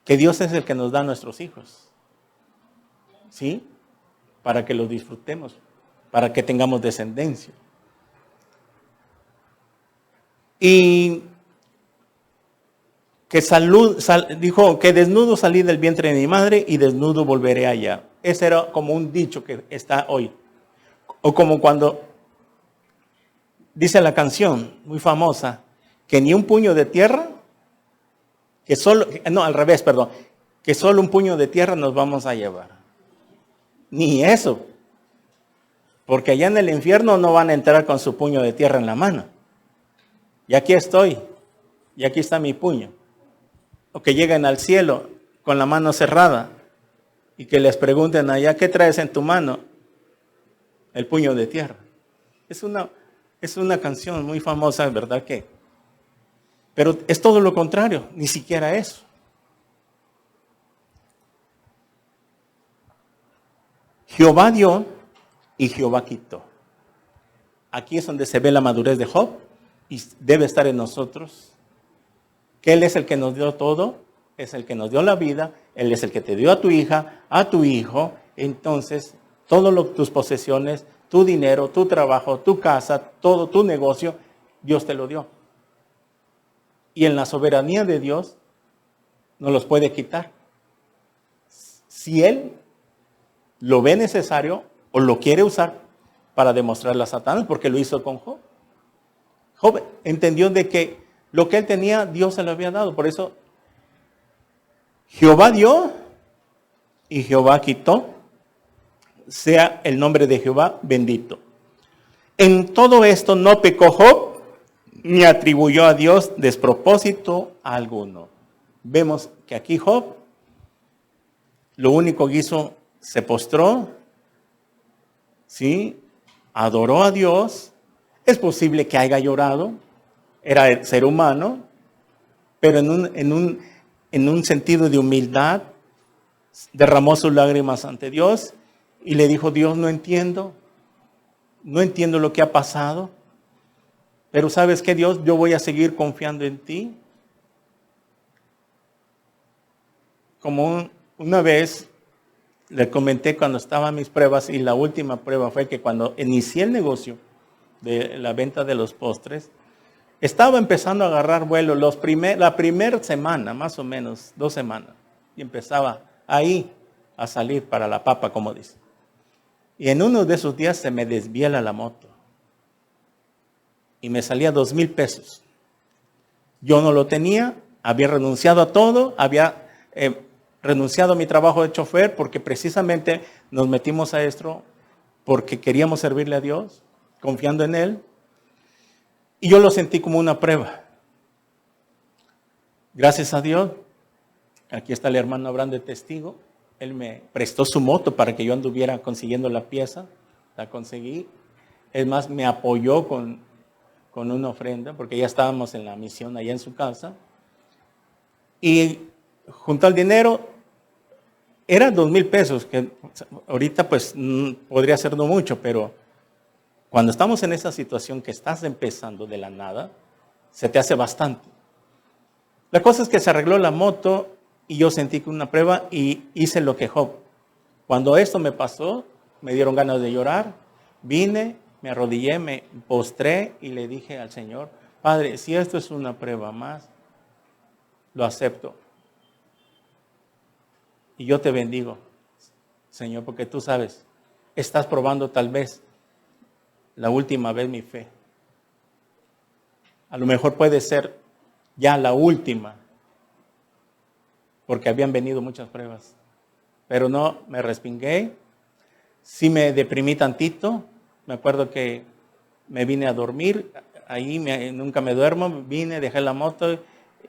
S1: que Dios es el que nos da a nuestros hijos, ¿sí? Para que los disfrutemos, para que tengamos descendencia. Y que dijo que desnudo salí del vientre de mi madre y desnudo volveré allá. Ese era como un dicho que está hoy. O como cuando dice la canción muy famosa, que ni un puño de tierra, que solo un puño de tierra nos vamos a llevar. Ni eso. Porque allá en el infierno no van a entrar con su puño de tierra en la mano. Y aquí estoy. Y aquí está mi puño. O que lleguen al cielo con la mano cerrada y que les pregunten allá, ¿qué traes en tu mano? El puño de tierra. Es una canción muy famosa, ¿verdad que? Pero es todo lo contrario, ni siquiera eso. Jehová dio y Jehová quitó. Aquí es donde se ve la madurez de Job y debe estar en nosotros. Que Él es el que nos dio todo, es el que nos dio la vida, Él es el que te dio a tu hija, a tu hijo. Entonces, todas tus posesiones, tu dinero, tu trabajo, tu casa, todo tu negocio, Dios te lo dio. Y en la soberanía de Dios, no los puede quitar. Si Él lo ve necesario o lo quiere usar para demostrarle a Satanás, porque lo hizo con Job. Job entendió de que lo que él tenía, Dios se lo había dado. Por eso, Jehová dio y Jehová quitó. Sea el nombre de Jehová bendito. En todo esto no pecó Job, ni atribuyó a Dios despropósito alguno. Vemos que aquí Job, lo único que hizo, se postró, ¿sí? Adoró a Dios. Es posible que haya llorado. Era el ser humano, pero en un sentido de humildad, derramó sus lágrimas ante Dios y le dijo, Dios, no entiendo lo que ha pasado, pero ¿sabes qué, Dios? Yo voy a seguir confiando en ti. Como una vez le comenté cuando estaban mis pruebas, y la última prueba fue que cuando inicié el negocio, de la venta de los postres, estaba empezando a agarrar vuelo la primera semana, más o menos, 2 semanas, y empezaba ahí a salir para la papa, como dice. Y en uno de esos días se me desviela la moto y me salía 2,000 pesos. Yo no lo tenía, había renunciado a todo, había renunciado a mi trabajo de chofer porque precisamente nos metimos a esto porque queríamos servirle a Dios, confiando en Él. Y yo lo sentí como una prueba. Gracias a Dios, aquí está el hermano Abraham de testigo. Él me prestó su moto para que yo anduviera consiguiendo la pieza. La conseguí. Es más, me apoyó con una ofrenda, porque ya estábamos en la misión allá en su casa. Y junto al dinero, eran 2,000 pesos, que ahorita pues podría ser no mucho, pero cuando estamos en esa situación que estás empezando de la nada, se te hace bastante. La cosa es que se arregló la moto y yo sentí que una prueba y hice lo que Job. Cuando esto me pasó, me dieron ganas de llorar, vine, me arrodillé, me postré y le dije al Señor, Padre, si esto es una prueba más, lo acepto. Y yo te bendigo, Señor, porque tú sabes, estás probando tal vez la última vez mi fe. A lo mejor puede ser ya la última, porque habían venido muchas pruebas. Pero no, me respingué, sí me deprimí tantito. Me acuerdo que me vine a dormir, ahí nunca me duermo, vine, dejé la moto,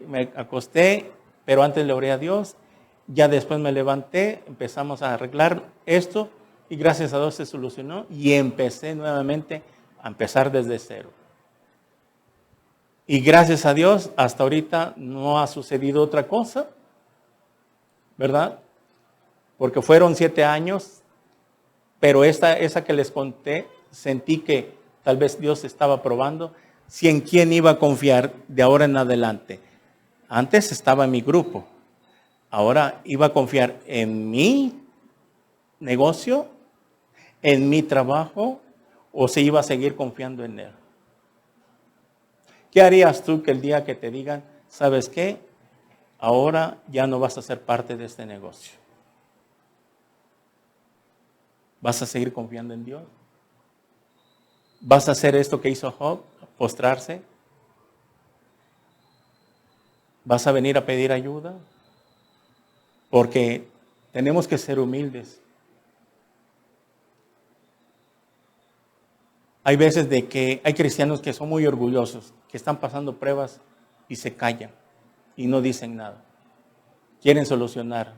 S1: me acosté, pero antes le oré a Dios. Ya después me levanté, empezamos a arreglar esto y gracias a Dios se solucionó y empecé nuevamente a empezar desde cero. Y gracias a Dios, hasta ahorita no ha sucedido otra cosa, ¿verdad? Porque fueron 7 años, pero esa que les conté, sentí que tal vez Dios estaba probando si en quién iba a confiar de ahora en adelante. Antes estaba en mi grupo, ahora iba a confiar en mi negocio, en mi trabajo, o se iba a seguir confiando en Él. ¿Qué harías tú que el día que te digan, ¿sabes qué? Ahora ya no vas a ser parte de este negocio. ¿Vas a seguir confiando en Dios? ¿Vas a hacer esto que hizo Job? ¿Postrarse? ¿Vas a venir a pedir ayuda? Porque tenemos que ser humildes. Hay veces de que hay cristianos que son muy orgullosos, que están pasando pruebas y se callan y no dicen nada. Quieren solucionar.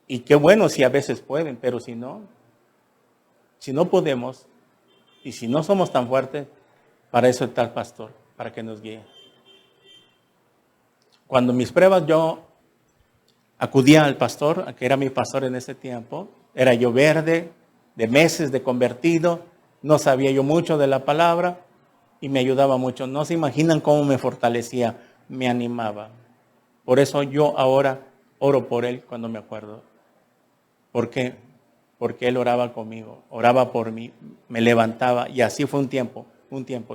S1: Y qué bueno si a veces pueden, pero si no podemos y si no somos tan fuertes, para eso está el pastor, para que nos guíe. Cuando mis pruebas yo acudía al pastor, que era mi pastor en ese tiempo, era yo verde, de meses de convertido, no sabía yo mucho de la palabra y me ayudaba mucho. No se imaginan cómo me fortalecía, me animaba. Por eso yo ahora oro por él cuando me acuerdo. ¿Por qué? Porque él oraba conmigo, oraba por mí, me levantaba y así fue un tiempo.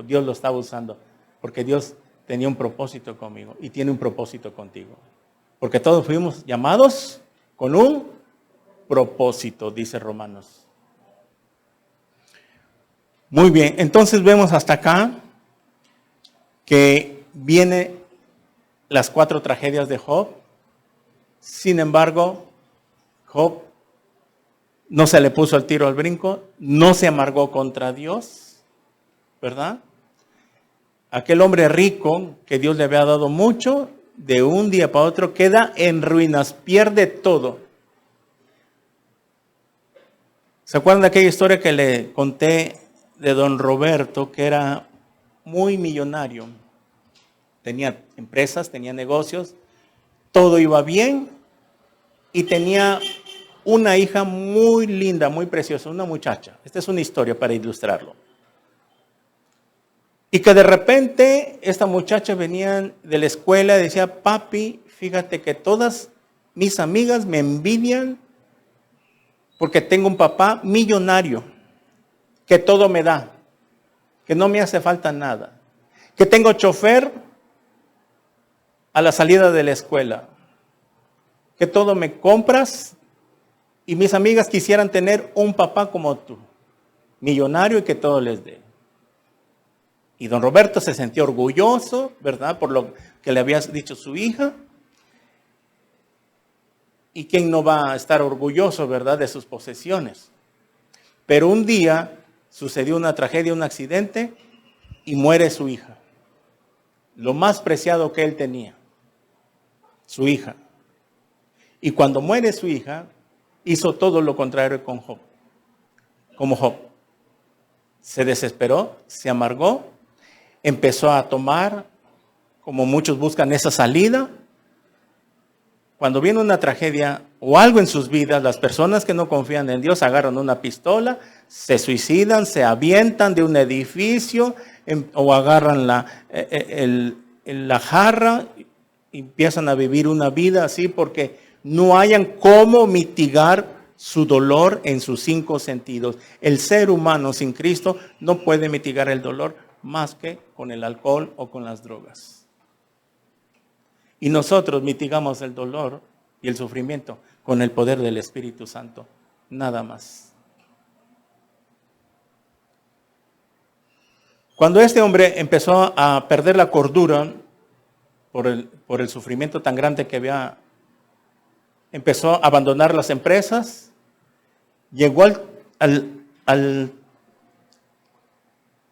S1: Dios lo estaba usando porque Dios tenía un propósito conmigo y tiene un propósito contigo. Porque todos fuimos llamados con un propósito, dice Romanos. Muy bien, entonces vemos hasta acá que vienen las 4 tragedias de Job. Sin embargo, Job no se le puso el tiro al brinco, no se amargó contra Dios, ¿verdad? Aquel hombre rico que Dios le había dado mucho, de un día para otro queda en ruinas, pierde todo. ¿Se acuerdan de aquella historia que le conté de don Roberto, que era muy millonario? Tenía empresas, tenía negocios, todo iba bien y tenía una hija muy linda, muy preciosa, una muchacha. Esta es una historia para ilustrarlo. Y que de repente esta muchacha venía de la escuela y decía, papi, fíjate que todas mis amigas me envidian porque tengo un papá millonario que todo me da. que no me hace falta nada, que tengo chofer a la salida de la escuela, que todo me compras y mis amigas quisieran tener un papá como tú, millonario y que todo les dé. Y don Roberto se sentía orgulloso, ¿verdad? Por lo que le había dicho su hija. ¿Y quién no va a estar orgulloso, verdad, de sus posesiones? Pero un día sucedió una tragedia, un accidente, y muere su hija. Lo más preciado que él tenía, su hija. Y cuando muere su hija, hizo todo lo contrario con Job. Como Job. Se desesperó, se amargó, empezó a tomar, como muchos buscan esa salida. Cuando viene una tragedia o algo en sus vidas, las personas que no confían en Dios agarran una pistola, se suicidan, se avientan de un edificio o agarran la jarra y empiezan a vivir una vida así porque no hayan cómo mitigar su dolor en sus 5 sentidos. El ser humano sin Cristo no puede mitigar el dolor más que con el alcohol o con las drogas. Y nosotros mitigamos el dolor y el sufrimiento con el poder del Espíritu Santo, nada más. Cuando este hombre empezó a perder la cordura por el sufrimiento tan grande que había, empezó a abandonar las empresas, llegó al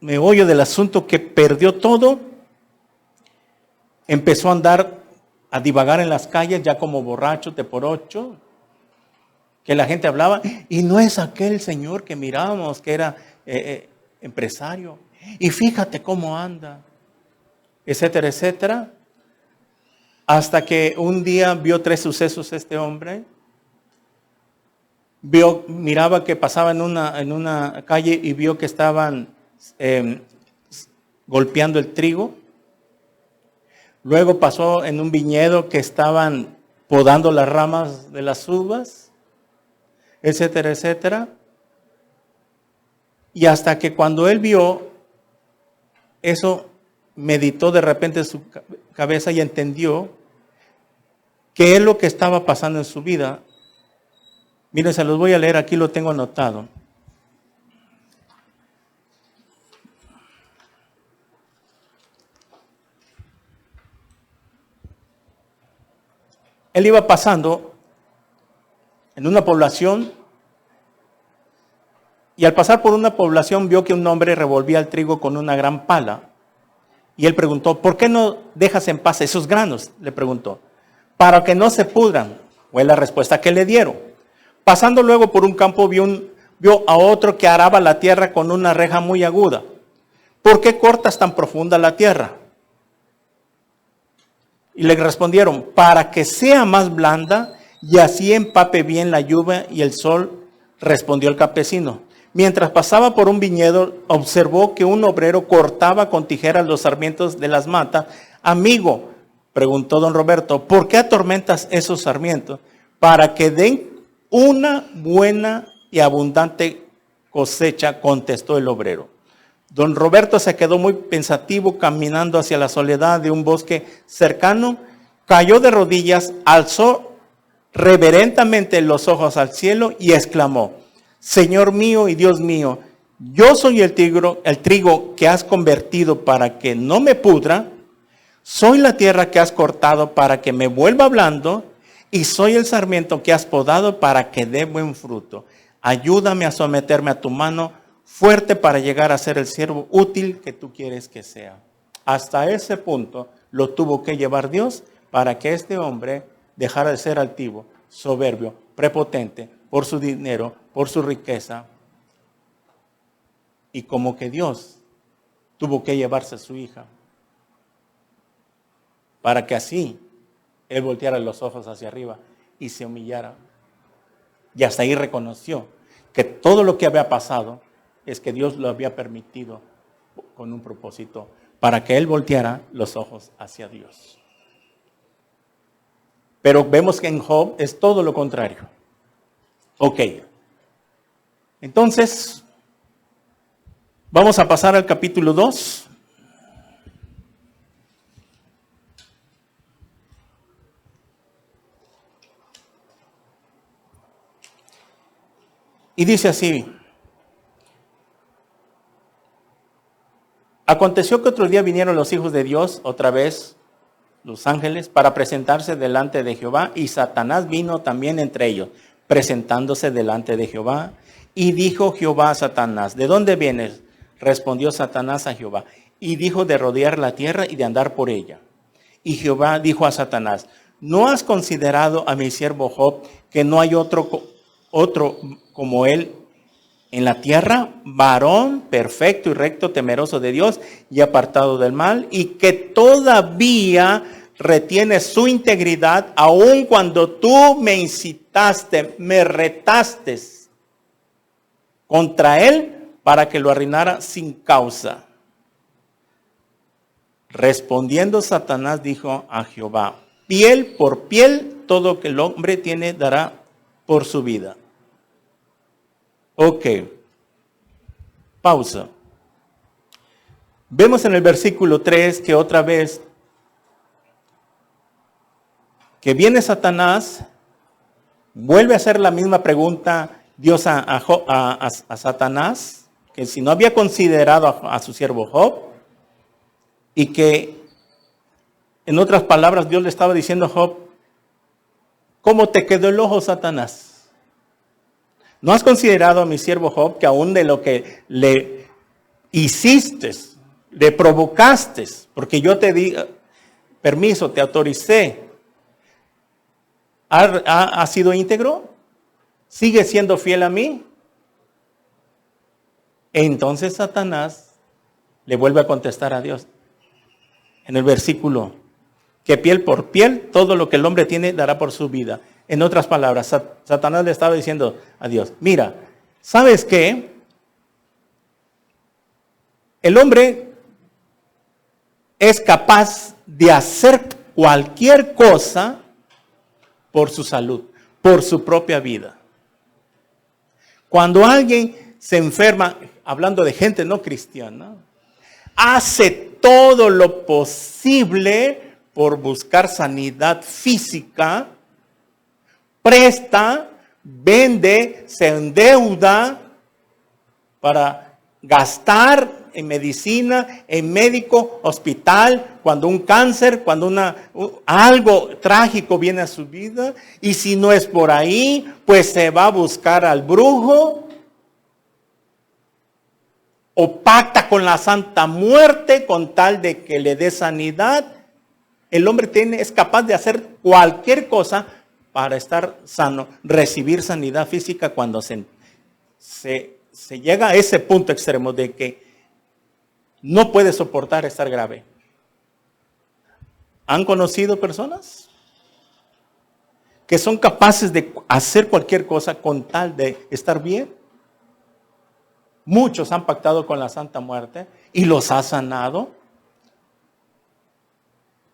S1: meollo del asunto que perdió todo, empezó a andar, a divagar en las calles ya como borracho de por 8, que la gente hablaba, y no es aquel señor que mirábamos que era empresario, y fíjate cómo anda, etcétera, etcétera, hasta que un día vio 3 sucesos este hombre, miraba que pasaba en una calle y vio que estaban golpeando el trigo. Luego pasó en un viñedo que estaban podando las ramas de las uvas, etcétera, etcétera. Y hasta que cuando él vio eso, meditó de repente en su cabeza y entendió qué es lo que estaba pasando en su vida. Miren, se los voy a leer, aquí lo tengo anotado. Él iba pasando en una población y al pasar por una población vio que un hombre revolvía el trigo con una gran pala. Y él preguntó, ¿por qué no dejas en paz esos granos? Le preguntó, para que no se pudran. Fue la respuesta que le dieron. Pasando luego por un campo vio a otro que araba la tierra con una reja muy aguda. ¿Por qué cortas tan profunda la tierra? Y le respondieron, para que sea más blanda y así empape bien la lluvia y el sol, respondió el campesino. Mientras pasaba por un viñedo, observó que un obrero cortaba con tijeras los sarmientos de las matas. Amigo, preguntó don Roberto, ¿por qué atormentas esos sarmientos? Para que den una buena y abundante cosecha, contestó el obrero. Don Roberto se quedó muy pensativo caminando hacia la soledad de un bosque cercano, cayó de rodillas, alzó reverentemente los ojos al cielo y exclamó, Señor mío y Dios mío, yo soy el trigo que has convertido para que no me pudra, soy la tierra que has cortado para que me vuelva blando y soy el sarmiento que has podado para que dé buen fruto. Ayúdame a someterme a tu mano fuerte para llegar a ser el siervo útil que tú quieres que sea. Hasta ese punto lo tuvo que llevar Dios para que este hombre dejara de ser altivo, soberbio, prepotente, por su dinero, por su riqueza. Y como que Dios tuvo que llevarse a su hija para que así él volteara los ojos hacia arriba y se humillara. Y hasta ahí reconoció que todo lo que había pasado es que Dios lo había permitido con un propósito, para que él volteara los ojos hacia Dios. Pero vemos que en Job es todo lo contrario. Ok. Entonces, Vamos a pasar al capítulo 2. Y dice así: aconteció que otro día vinieron los hijos de Dios, otra vez los ángeles, para presentarse delante de Jehová, y Satanás vino también entre ellos, presentándose delante de Jehová. Y dijo Jehová a Satanás: ¿de dónde vienes? Respondió Satanás a Jehová, y dijo: de rodear la tierra y de andar por ella. Y Jehová dijo a Satanás: ¿no has considerado a mi siervo Job, que no hay otro como él en la tierra, varón perfecto y recto, temeroso de Dios y apartado del mal, y que todavía retiene su integridad, aun cuando tú me incitaste, me retaste contra él para que lo arruinara sin causa? Respondiendo Satanás dijo a Jehová: piel por piel, todo lo que el hombre tiene dará por su vida. Ok, pausa. Vemos en el versículo 3 que otra vez que viene Satanás, vuelve a hacer la misma pregunta Dios a Satanás, que si no había considerado a su siervo Job, y que en otras palabras Dios le estaba diciendo a Job: ¿cómo te quedó el ojo, Satanás? ¿No has considerado a mi siervo Job, que aún de lo que le hiciste, le provocaste, porque yo te di permiso, te autoricé, ha sido íntegro? ¿Sigue siendo fiel a mí? Entonces Satanás le vuelve a contestar a Dios en el versículo: que piel por piel, todo lo que el hombre tiene dará por su vida. En otras palabras, Satanás le estaba diciendo a Dios: mira, ¿sabes qué? El hombre es capaz de hacer cualquier cosa por su salud, por su propia vida. Cuando alguien se enferma, hablando de gente no cristiana, hace todo lo posible por buscar sanidad física, presta, vende, se endeuda para gastar en medicina, en médico, hospital, cuando un cáncer, cuando algo trágico viene a su vida, y si no es por ahí, pues se va a buscar al brujo, o pacta con la Santa Muerte con tal de que le dé sanidad. El hombre es capaz de hacer cualquier cosa para estar sano, recibir sanidad física cuando se llega a ese punto extremo de que no puede soportar estar grave. ¿Han conocido personas que son capaces de hacer cualquier cosa con tal de estar bien? Muchos han pactado con la Santa Muerte y los ha sanado.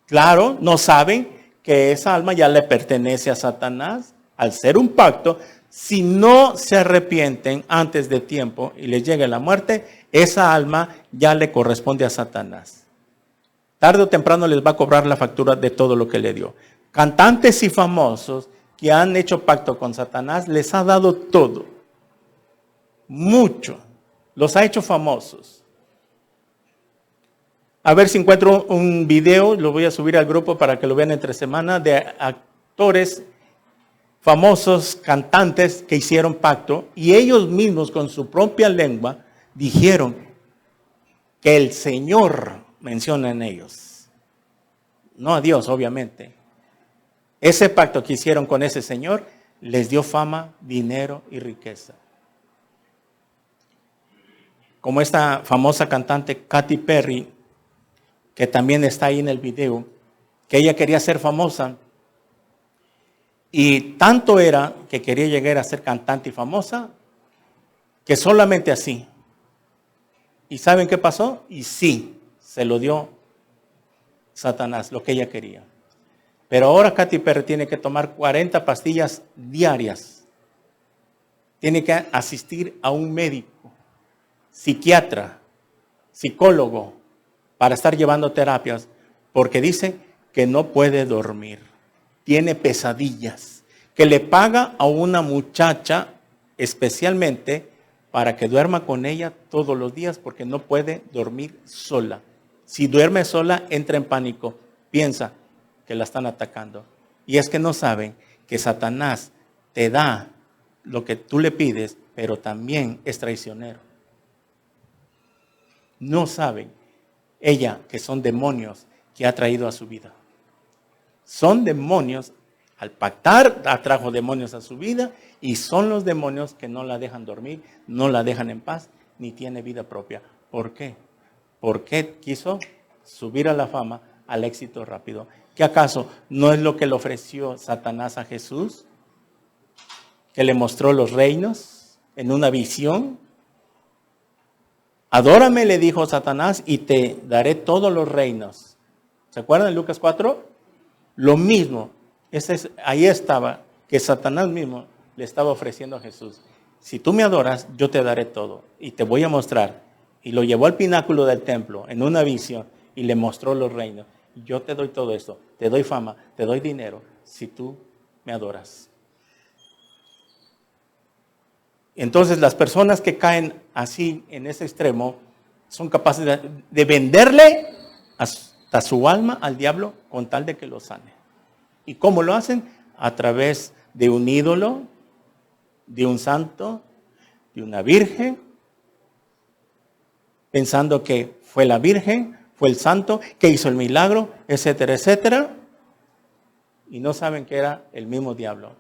S1: Claro, no saben que esa alma ya le pertenece a Satanás. Al ser un pacto, si no se arrepienten antes de tiempo y les llegue la muerte, esa alma ya le corresponde a Satanás. Tarde o temprano les va a cobrar la factura de todo lo que le dio. Cantantes y famosos que han hecho pacto con Satanás, les ha dado todo. Mucho. Los ha hecho famosos. A ver si encuentro un video, lo voy a subir al grupo para que lo vean entre semana, de actores famosos, cantantes que hicieron pacto y ellos mismos con su propia lengua dijeron que el Señor menciona en ellos. No a Dios, obviamente. Ese pacto que hicieron con ese Señor les dio fama, dinero y riqueza. Como esta famosa cantante Katy Perry, que también está ahí en el video, que ella quería ser famosa. Y tanto era que quería llegar a ser cantante y famosa, que solamente así. ¿Y saben qué pasó? Y sí, se lo dio Satanás, lo que ella quería. Pero ahora Katy Perry tiene que tomar 40 pastillas diarias. Tiene que asistir a un médico, psiquiatra, psicólogo para estar llevando terapias porque dice que no puede dormir, tiene pesadillas, que le paga a una muchacha especialmente para que duerma con ella todos los días porque no puede dormir sola. Si duerme sola, entra en pánico, piensa que la están atacando. Y es que no saben que Satanás te da lo que tú le pides, pero también es traicionero. No saben ella que son demonios que ha traído a su vida. Son demonios, al pactar atrajo demonios a su vida y son los demonios que no la dejan dormir, no la dejan en paz, ni tiene vida propia. ¿Por qué? Porque quiso subir a la fama, al éxito rápido. ¿Qué acaso no es lo que le ofreció Satanás a Jesús? Que le mostró los reinos en una visión. Adórame, le dijo Satanás, y te daré todos los reinos. ¿Se acuerdan en Lucas 4? Lo mismo, ahí estaba, que Satanás mismo le estaba ofreciendo a Jesús. Si tú me adoras, yo te daré todo y te voy a mostrar. Y lo llevó al pináculo del templo en una visión y le mostró los reinos. Yo te doy todo esto, te doy fama, te doy dinero, si tú me adoras. Entonces las personas que caen así en ese extremo son capaces de venderle hasta su alma al diablo con tal de que lo sane. ¿Y cómo lo hacen? A través de un ídolo, de un santo, de una virgen, pensando que fue la virgen, fue el santo que hizo el milagro, etcétera, etcétera. Y no saben que era el mismo diablo.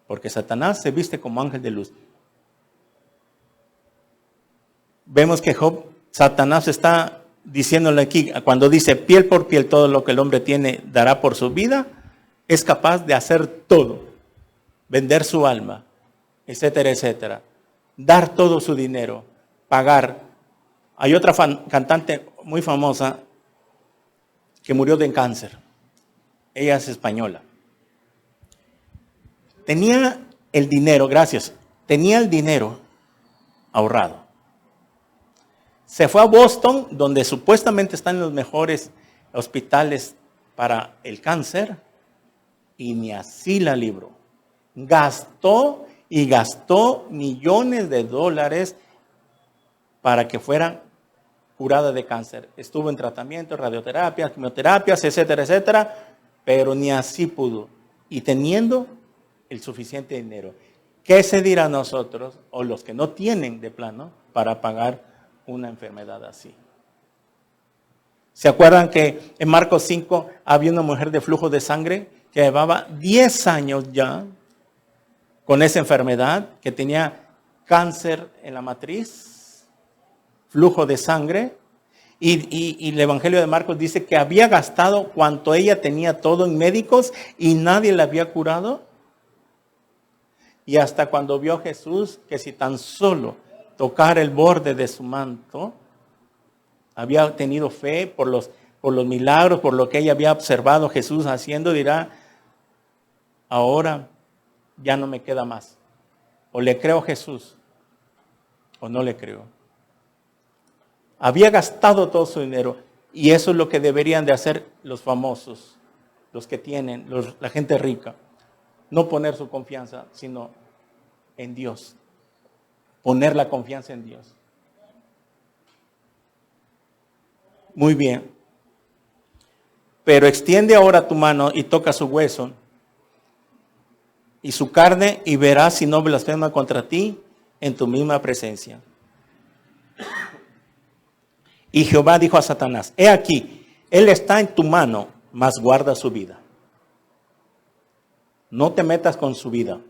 S1: Porque Satanás se viste como ángel de luz. Vemos que Satanás está diciéndole aquí, cuando dice piel por piel todo lo que el hombre tiene dará por su vida, es capaz de hacer todo. Vender su alma, etcétera, etcétera. Dar todo su dinero, pagar. Hay otra cantante muy famosa que murió de cáncer. Ella es española. Tenía el dinero ahorrado. Se fue a Boston, donde supuestamente están los mejores hospitales para el cáncer, y ni así la libró. Gastó millones de dólares para que fuera curada de cáncer. Estuvo en tratamiento, radioterapia, quimioterapias, etcétera, etcétera, pero ni así pudo. Y teniendo el suficiente dinero. ¿Qué se dirá a nosotros o los que no tienen de plano para pagar una enfermedad así? ¿Se acuerdan que en Marcos 5 había una mujer de flujo de sangre que llevaba 10 años ya con esa enfermedad, que tenía cáncer en la matriz, flujo de sangre? Y el Evangelio de Marcos dice que había gastado cuanto ella tenía todo en médicos y nadie la había curado. Y hasta cuando vio a Jesús que si tan solo tocara el borde de su manto, había tenido fe por los milagros, por lo que ella había observado Jesús haciendo, dirá, ahora ya no me queda más. O le creo a Jesús o no le creo. Había gastado todo su dinero y eso es lo que deberían de hacer los famosos, los que tienen, la gente rica. No poner su confianza, sino en Dios. Poner la confianza en Dios. Muy bien. Pero extiende ahora tu mano y toca su hueso y su carne y verás si no blasfema contra ti en tu misma presencia. Y Jehová dijo a Satanás, he aquí, él está en tu mano, mas guarda su vida. No te metas con su vida.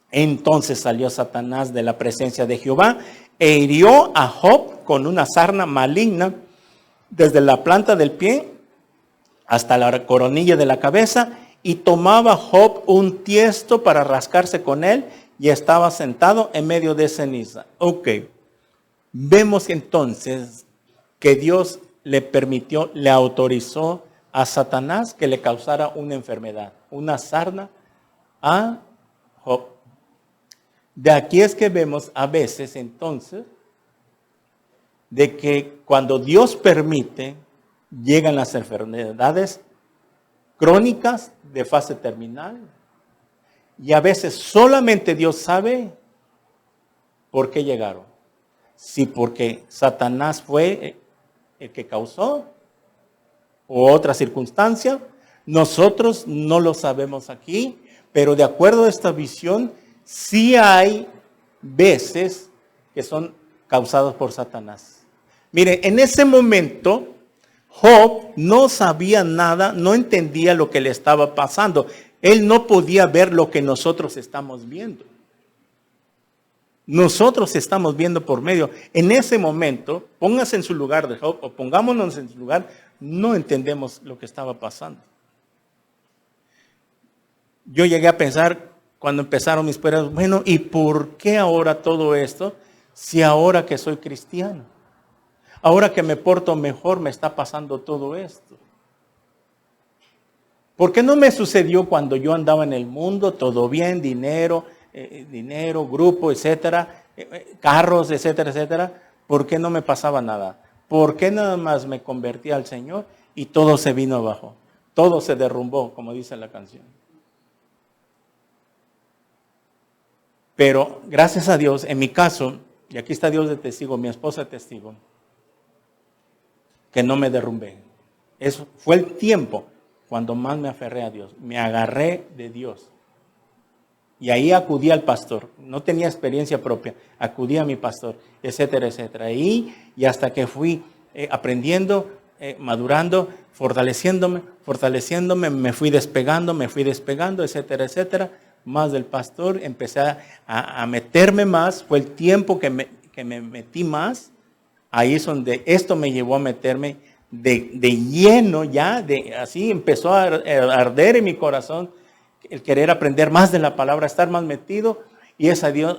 S1: Entonces salió Satanás de la presencia de Jehová e hirió a Job con una sarna maligna desde la planta del pie hasta la coronilla de la cabeza, y tomaba Job un tiesto para rascarse con él y estaba sentado en medio de ceniza. Ok, vemos entonces que Dios le permitió, le autorizó a Satanás que le causara una enfermedad, una sarna a Job. De aquí es que vemos a veces entonces de que cuando Dios permite, llegan las enfermedades crónicas de fase terminal. Y a veces solamente Dios sabe por qué llegaron. Si porque Satanás fue el que causó o otra circunstancia, nosotros no lo sabemos aquí, pero de acuerdo a esta visión, sí hay veces que son causados por Satanás. Mire, en ese momento, Job no sabía nada, no entendía lo que le estaba pasando. Él no podía ver lo que nosotros estamos viendo. Nosotros estamos viendo por medio. En ese momento, póngase en su lugar de Job o pongámonos en su lugar, no entendemos lo que estaba pasando. Yo llegué a pensar cuando empezaron mis pruebas, bueno, ¿y por qué ahora todo esto? Si ahora que soy cristiano, ahora que me porto mejor, me está pasando todo esto. ¿Por qué no me sucedió cuando yo andaba en el mundo, todo bien, dinero, grupo, etcétera, carros, etcétera, etcétera? ¿Por qué no me pasaba nada? ¿Por qué nada más me convertí al Señor y todo se vino abajo? Todo se derrumbó, como dice la canción. Pero gracias a Dios, en mi caso, y aquí está Dios de testigo, mi esposa de testigo, que no me derrumbé. Eso fue el tiempo cuando más me aferré a Dios, me agarré de Dios. Y ahí acudí al pastor, no tenía experiencia propia, acudí a mi pastor, etcétera, etcétera. Y hasta que fui aprendiendo, madurando, fortaleciéndome, me fui despegando, etcétera, etcétera. Más del pastor, empecé a meterme más, fue el tiempo que me metí más. Ahí es donde esto me llevó a meterme de lleno ya, así empezó a arder en mi corazón el querer aprender más de la palabra, estar más metido, y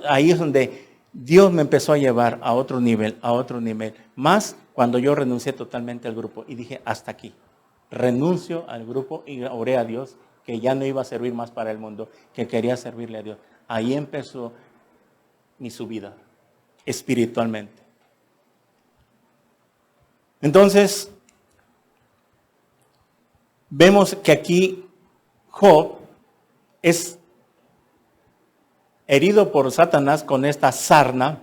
S1: ahí es donde Dios me empezó a llevar a otro nivel, más cuando yo renuncié totalmente al grupo y dije, hasta aquí, renuncio al grupo y oré a Dios que ya no iba a servir más para el mundo, que quería servirle a Dios. Ahí empezó mi subida espiritualmente. Entonces, vemos que aquí Job es herido por Satanás con esta sarna,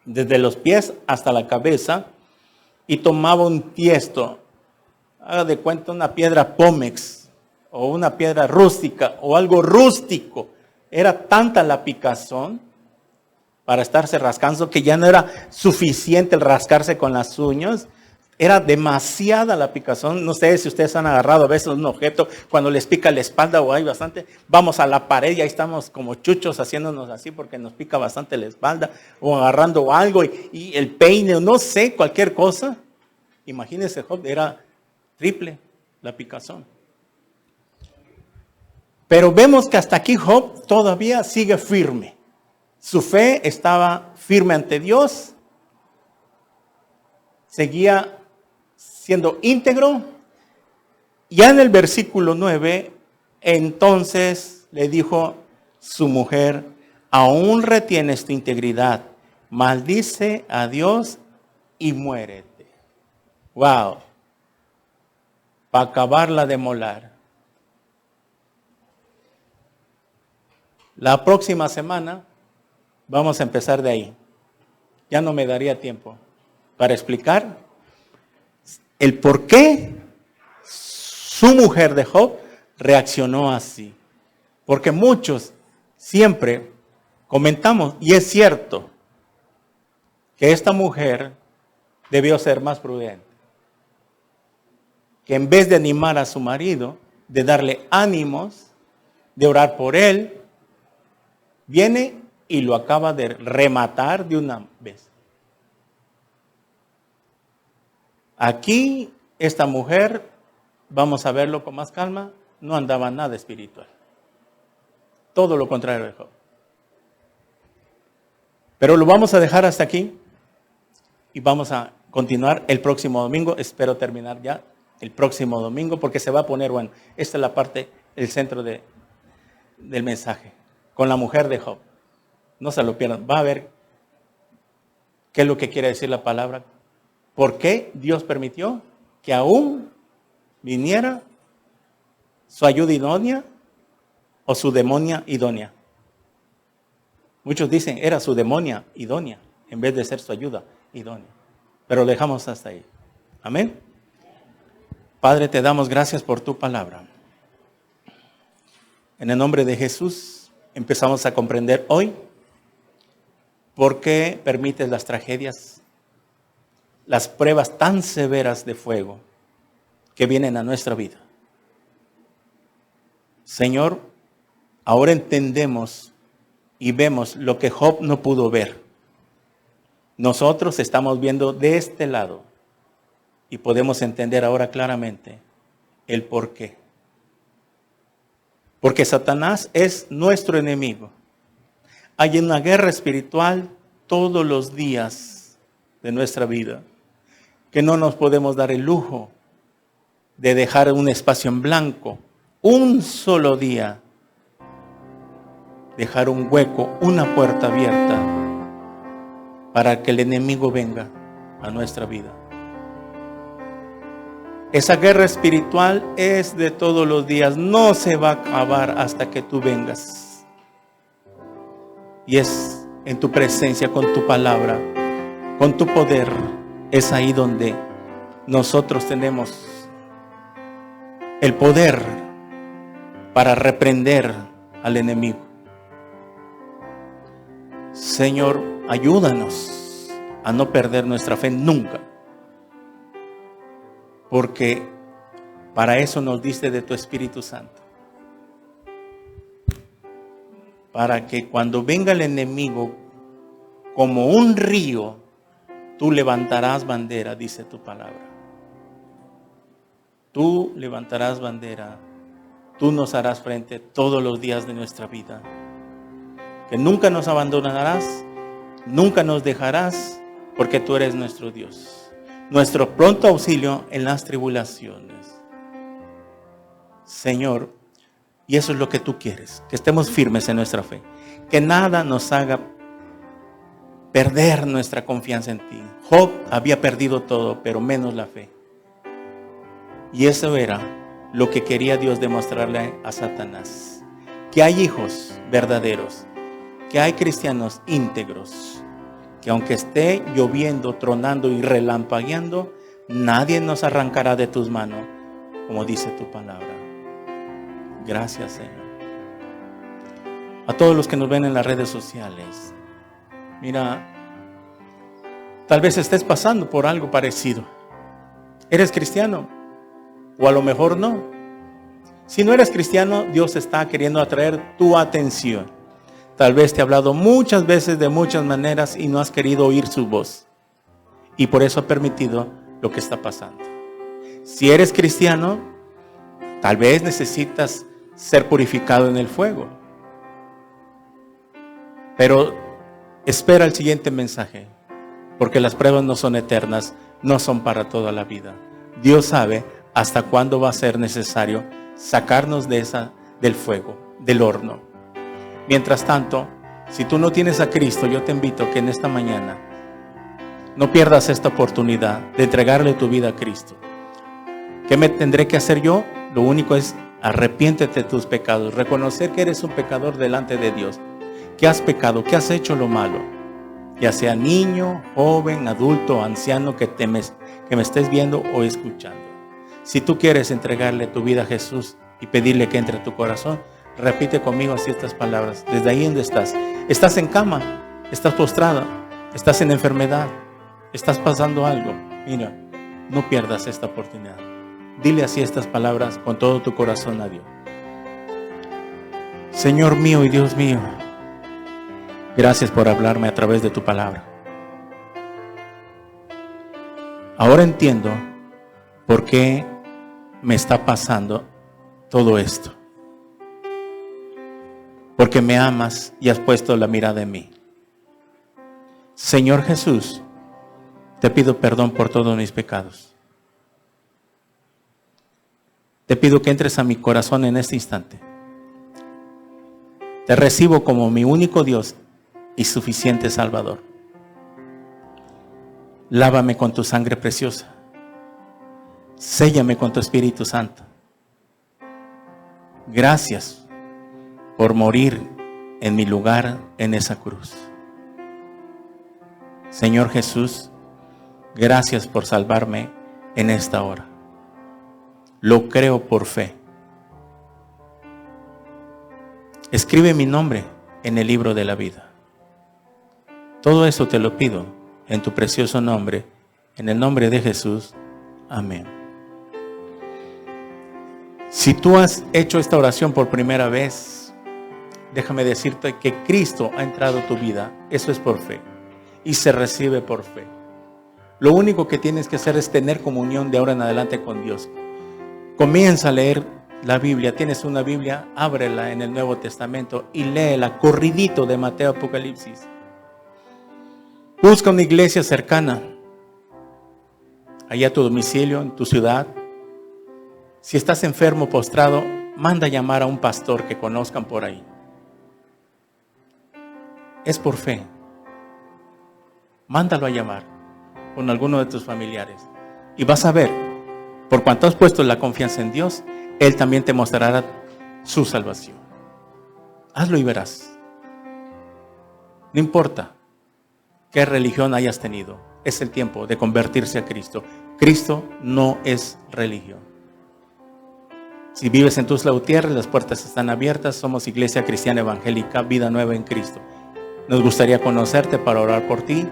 S1: desde los pies hasta la cabeza, y tomaba un tiesto, haga de cuenta una piedra pómex, o una piedra rústica, o algo rústico. Era tanta la picazón para estarse rascando que ya no era suficiente el rascarse con las uñas. Era demasiada la picazón. No sé si ustedes han agarrado a veces un objeto cuando les pica la espalda o hay bastante. Vamos a la pared y ahí estamos como chuchos haciéndonos así porque nos pica bastante la espalda, o agarrando algo y el peine, no sé, cualquier cosa. Imagínense, Job, era triple la picazón. Pero vemos que hasta aquí Job todavía sigue firme. Su fe estaba firme ante Dios. Seguía siendo íntegro. Ya en el versículo 9, entonces le dijo su mujer, aún retienes tu integridad, maldice a Dios y muérete. Wow. Para acabarla de molar. La próxima semana vamos a empezar de ahí. Ya no me daría tiempo para explicar el por qué su mujer de Job reaccionó así. Porque muchos siempre comentamos, y es cierto, que esta mujer debió ser más prudente. Que en vez de animar a su marido, de darle ánimos, de orar por él, viene y lo acaba de rematar de una vez. Aquí, esta mujer, vamos a verlo con más calma, no andaba nada espiritual. Todo lo contrario de Job. Pero lo vamos a dejar hasta aquí y vamos a continuar el próximo domingo. Espero terminar ya el próximo domingo porque se va a poner bueno. Esta es la parte, el centro del mensaje. Con la mujer de Job. No se lo pierdan. Va a ver qué es lo que quiere decir la palabra ¿Por qué Dios permitió que aún viniera su ayuda idónea o su demonia idónea? Muchos dicen, era su demonia idónea, en vez de ser su ayuda idónea. Pero lo dejamos hasta ahí. Amén. Padre, te damos gracias por tu palabra. En el nombre de Jesús, empezamos a comprender hoy por qué permites las tragedias, las pruebas tan severas de fuego que vienen a nuestra vida. Señor, ahora entendemos y vemos lo que Job no pudo ver. Nosotros estamos viendo de este lado y podemos entender ahora claramente el por qué. Porque Satanás es nuestro enemigo. Hay una guerra espiritual todos los días de nuestra vida, que no nos podemos dar el lujo de dejar un espacio en blanco, un solo día, dejar un hueco, una puerta abierta para que el enemigo venga a nuestra vida. Esa guerra espiritual es de todos los días, no se va a acabar hasta que tú vengas. Y es en tu presencia, con tu palabra, con tu poder, es ahí donde nosotros tenemos el poder para reprender al enemigo. Señor, ayúdanos a no perder nuestra fe nunca, porque para eso nos diste de tu Espíritu Santo, para que cuando venga el enemigo como un río, tú levantarás bandera, dice tu palabra. Tú levantarás bandera, tú nos harás frente todos los días de nuestra vida. Que nunca nos abandonarás, nunca nos dejarás, porque tú eres nuestro Dios, nuestro pronto auxilio en las tribulaciones. Señor, y eso es lo que tú quieres, que estemos firmes en nuestra fe, que nada nos haga perder nuestra confianza en ti. Job había perdido todo, pero menos la fe. Y eso era lo que quería Dios demostrarle a Satanás, que hay hijos verdaderos, que hay cristianos íntegros, que aunque esté lloviendo, tronando y relampagueando, nadie nos arrancará de tus manos, como dice tu palabra. Gracias, Señor. A todos los que nos ven en las redes sociales, mira, tal vez estés pasando por algo parecido. ¿Eres cristiano? O a lo mejor no. Si no eres cristiano, Dios está queriendo atraer tu atención. Tal vez te ha hablado muchas veces de muchas maneras y no has querido oír su voz. Y por eso ha permitido lo que está pasando. Si eres cristiano, tal vez necesitas ser purificado en el fuego. Pero espera el siguiente mensaje, porque las pruebas no son eternas, no son para toda la vida. Dios sabe hasta cuándo va a ser necesario sacarnos del fuego, del horno. Mientras tanto, si tú no tienes a Cristo, yo te invito que en esta mañana no pierdas esta oportunidad de entregarle tu vida a Cristo. ¿Qué me tendré que hacer yo? Lo único es arrepiéntete de tus pecados, reconocer que eres un pecador delante de Dios, que has pecado, que has hecho lo malo, ya sea niño, joven, adulto, anciano, que me estés viendo o escuchando. Si tú quieres entregarle tu vida a Jesús y pedirle que entre a tu corazón, repite conmigo así estas palabras, desde ahí donde estás. Estás en cama, estás postrada, estás en enfermedad, estás pasando algo. Mira, no pierdas esta oportunidad. Dile así estas palabras con todo tu corazón a Dios. Señor mío y Dios mío, gracias por hablarme a través de tu palabra. Ahora entiendo por qué me está pasando todo esto. Porque me amas y has puesto la mirada en mí. Señor Jesús, te pido perdón por todos mis pecados. Te pido que entres a mi corazón en este instante. Te recibo como mi único Dios y suficiente Salvador. Lávame con tu sangre preciosa. Séllame con tu Espíritu Santo. Gracias por morir en mi lugar en esa cruz. Señor Jesús, gracias por salvarme en esta hora. Lo creo por fe. Escribe mi nombre en el libro de la vida. Todo eso te lo pido en tu precioso nombre, en el nombre de Jesús. Amén. Si tú has hecho esta oración por primera vez, déjame decirte que Cristo ha entrado a tu vida. Eso es por fe y se recibe por fe. Lo único que tienes que hacer es tener comunión de ahora en adelante con Dios. Comienza a leer la Biblia. Tienes una Biblia, ábrela en el Nuevo Testamento y léela corridito de Mateo, Apocalipsis. Busca una iglesia cercana, allá a tu domicilio, en tu ciudad. Si estás enfermo, postrado, manda a llamar a un pastor que conozcan por ahí. Es por fe. Mándalo a llamar con alguno de tus familiares. Y vas a ver, por cuanto has puesto la confianza en Dios, Él también te mostrará su salvación. Hazlo y verás. No importa qué religión hayas tenido, es el tiempo de convertirse a Cristo. Cristo no es religión. Si vives en Tuxtla Gutiérrez, las puertas están abiertas. Somos Iglesia Cristiana Evangélica, Vida Nueva en Cristo. Nos gustaría conocerte para orar por ti.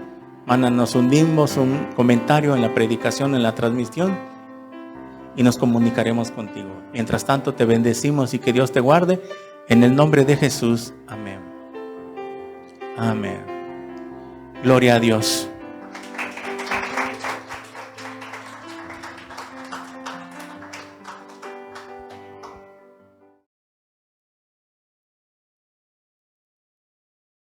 S1: Mándanos un inbox, un comentario en la predicación, en la transmisión, y nos comunicaremos contigo. Mientras tanto, te bendecimos y que Dios te guarde. En el nombre de Jesús. Amén. Amén. Gloria a Dios.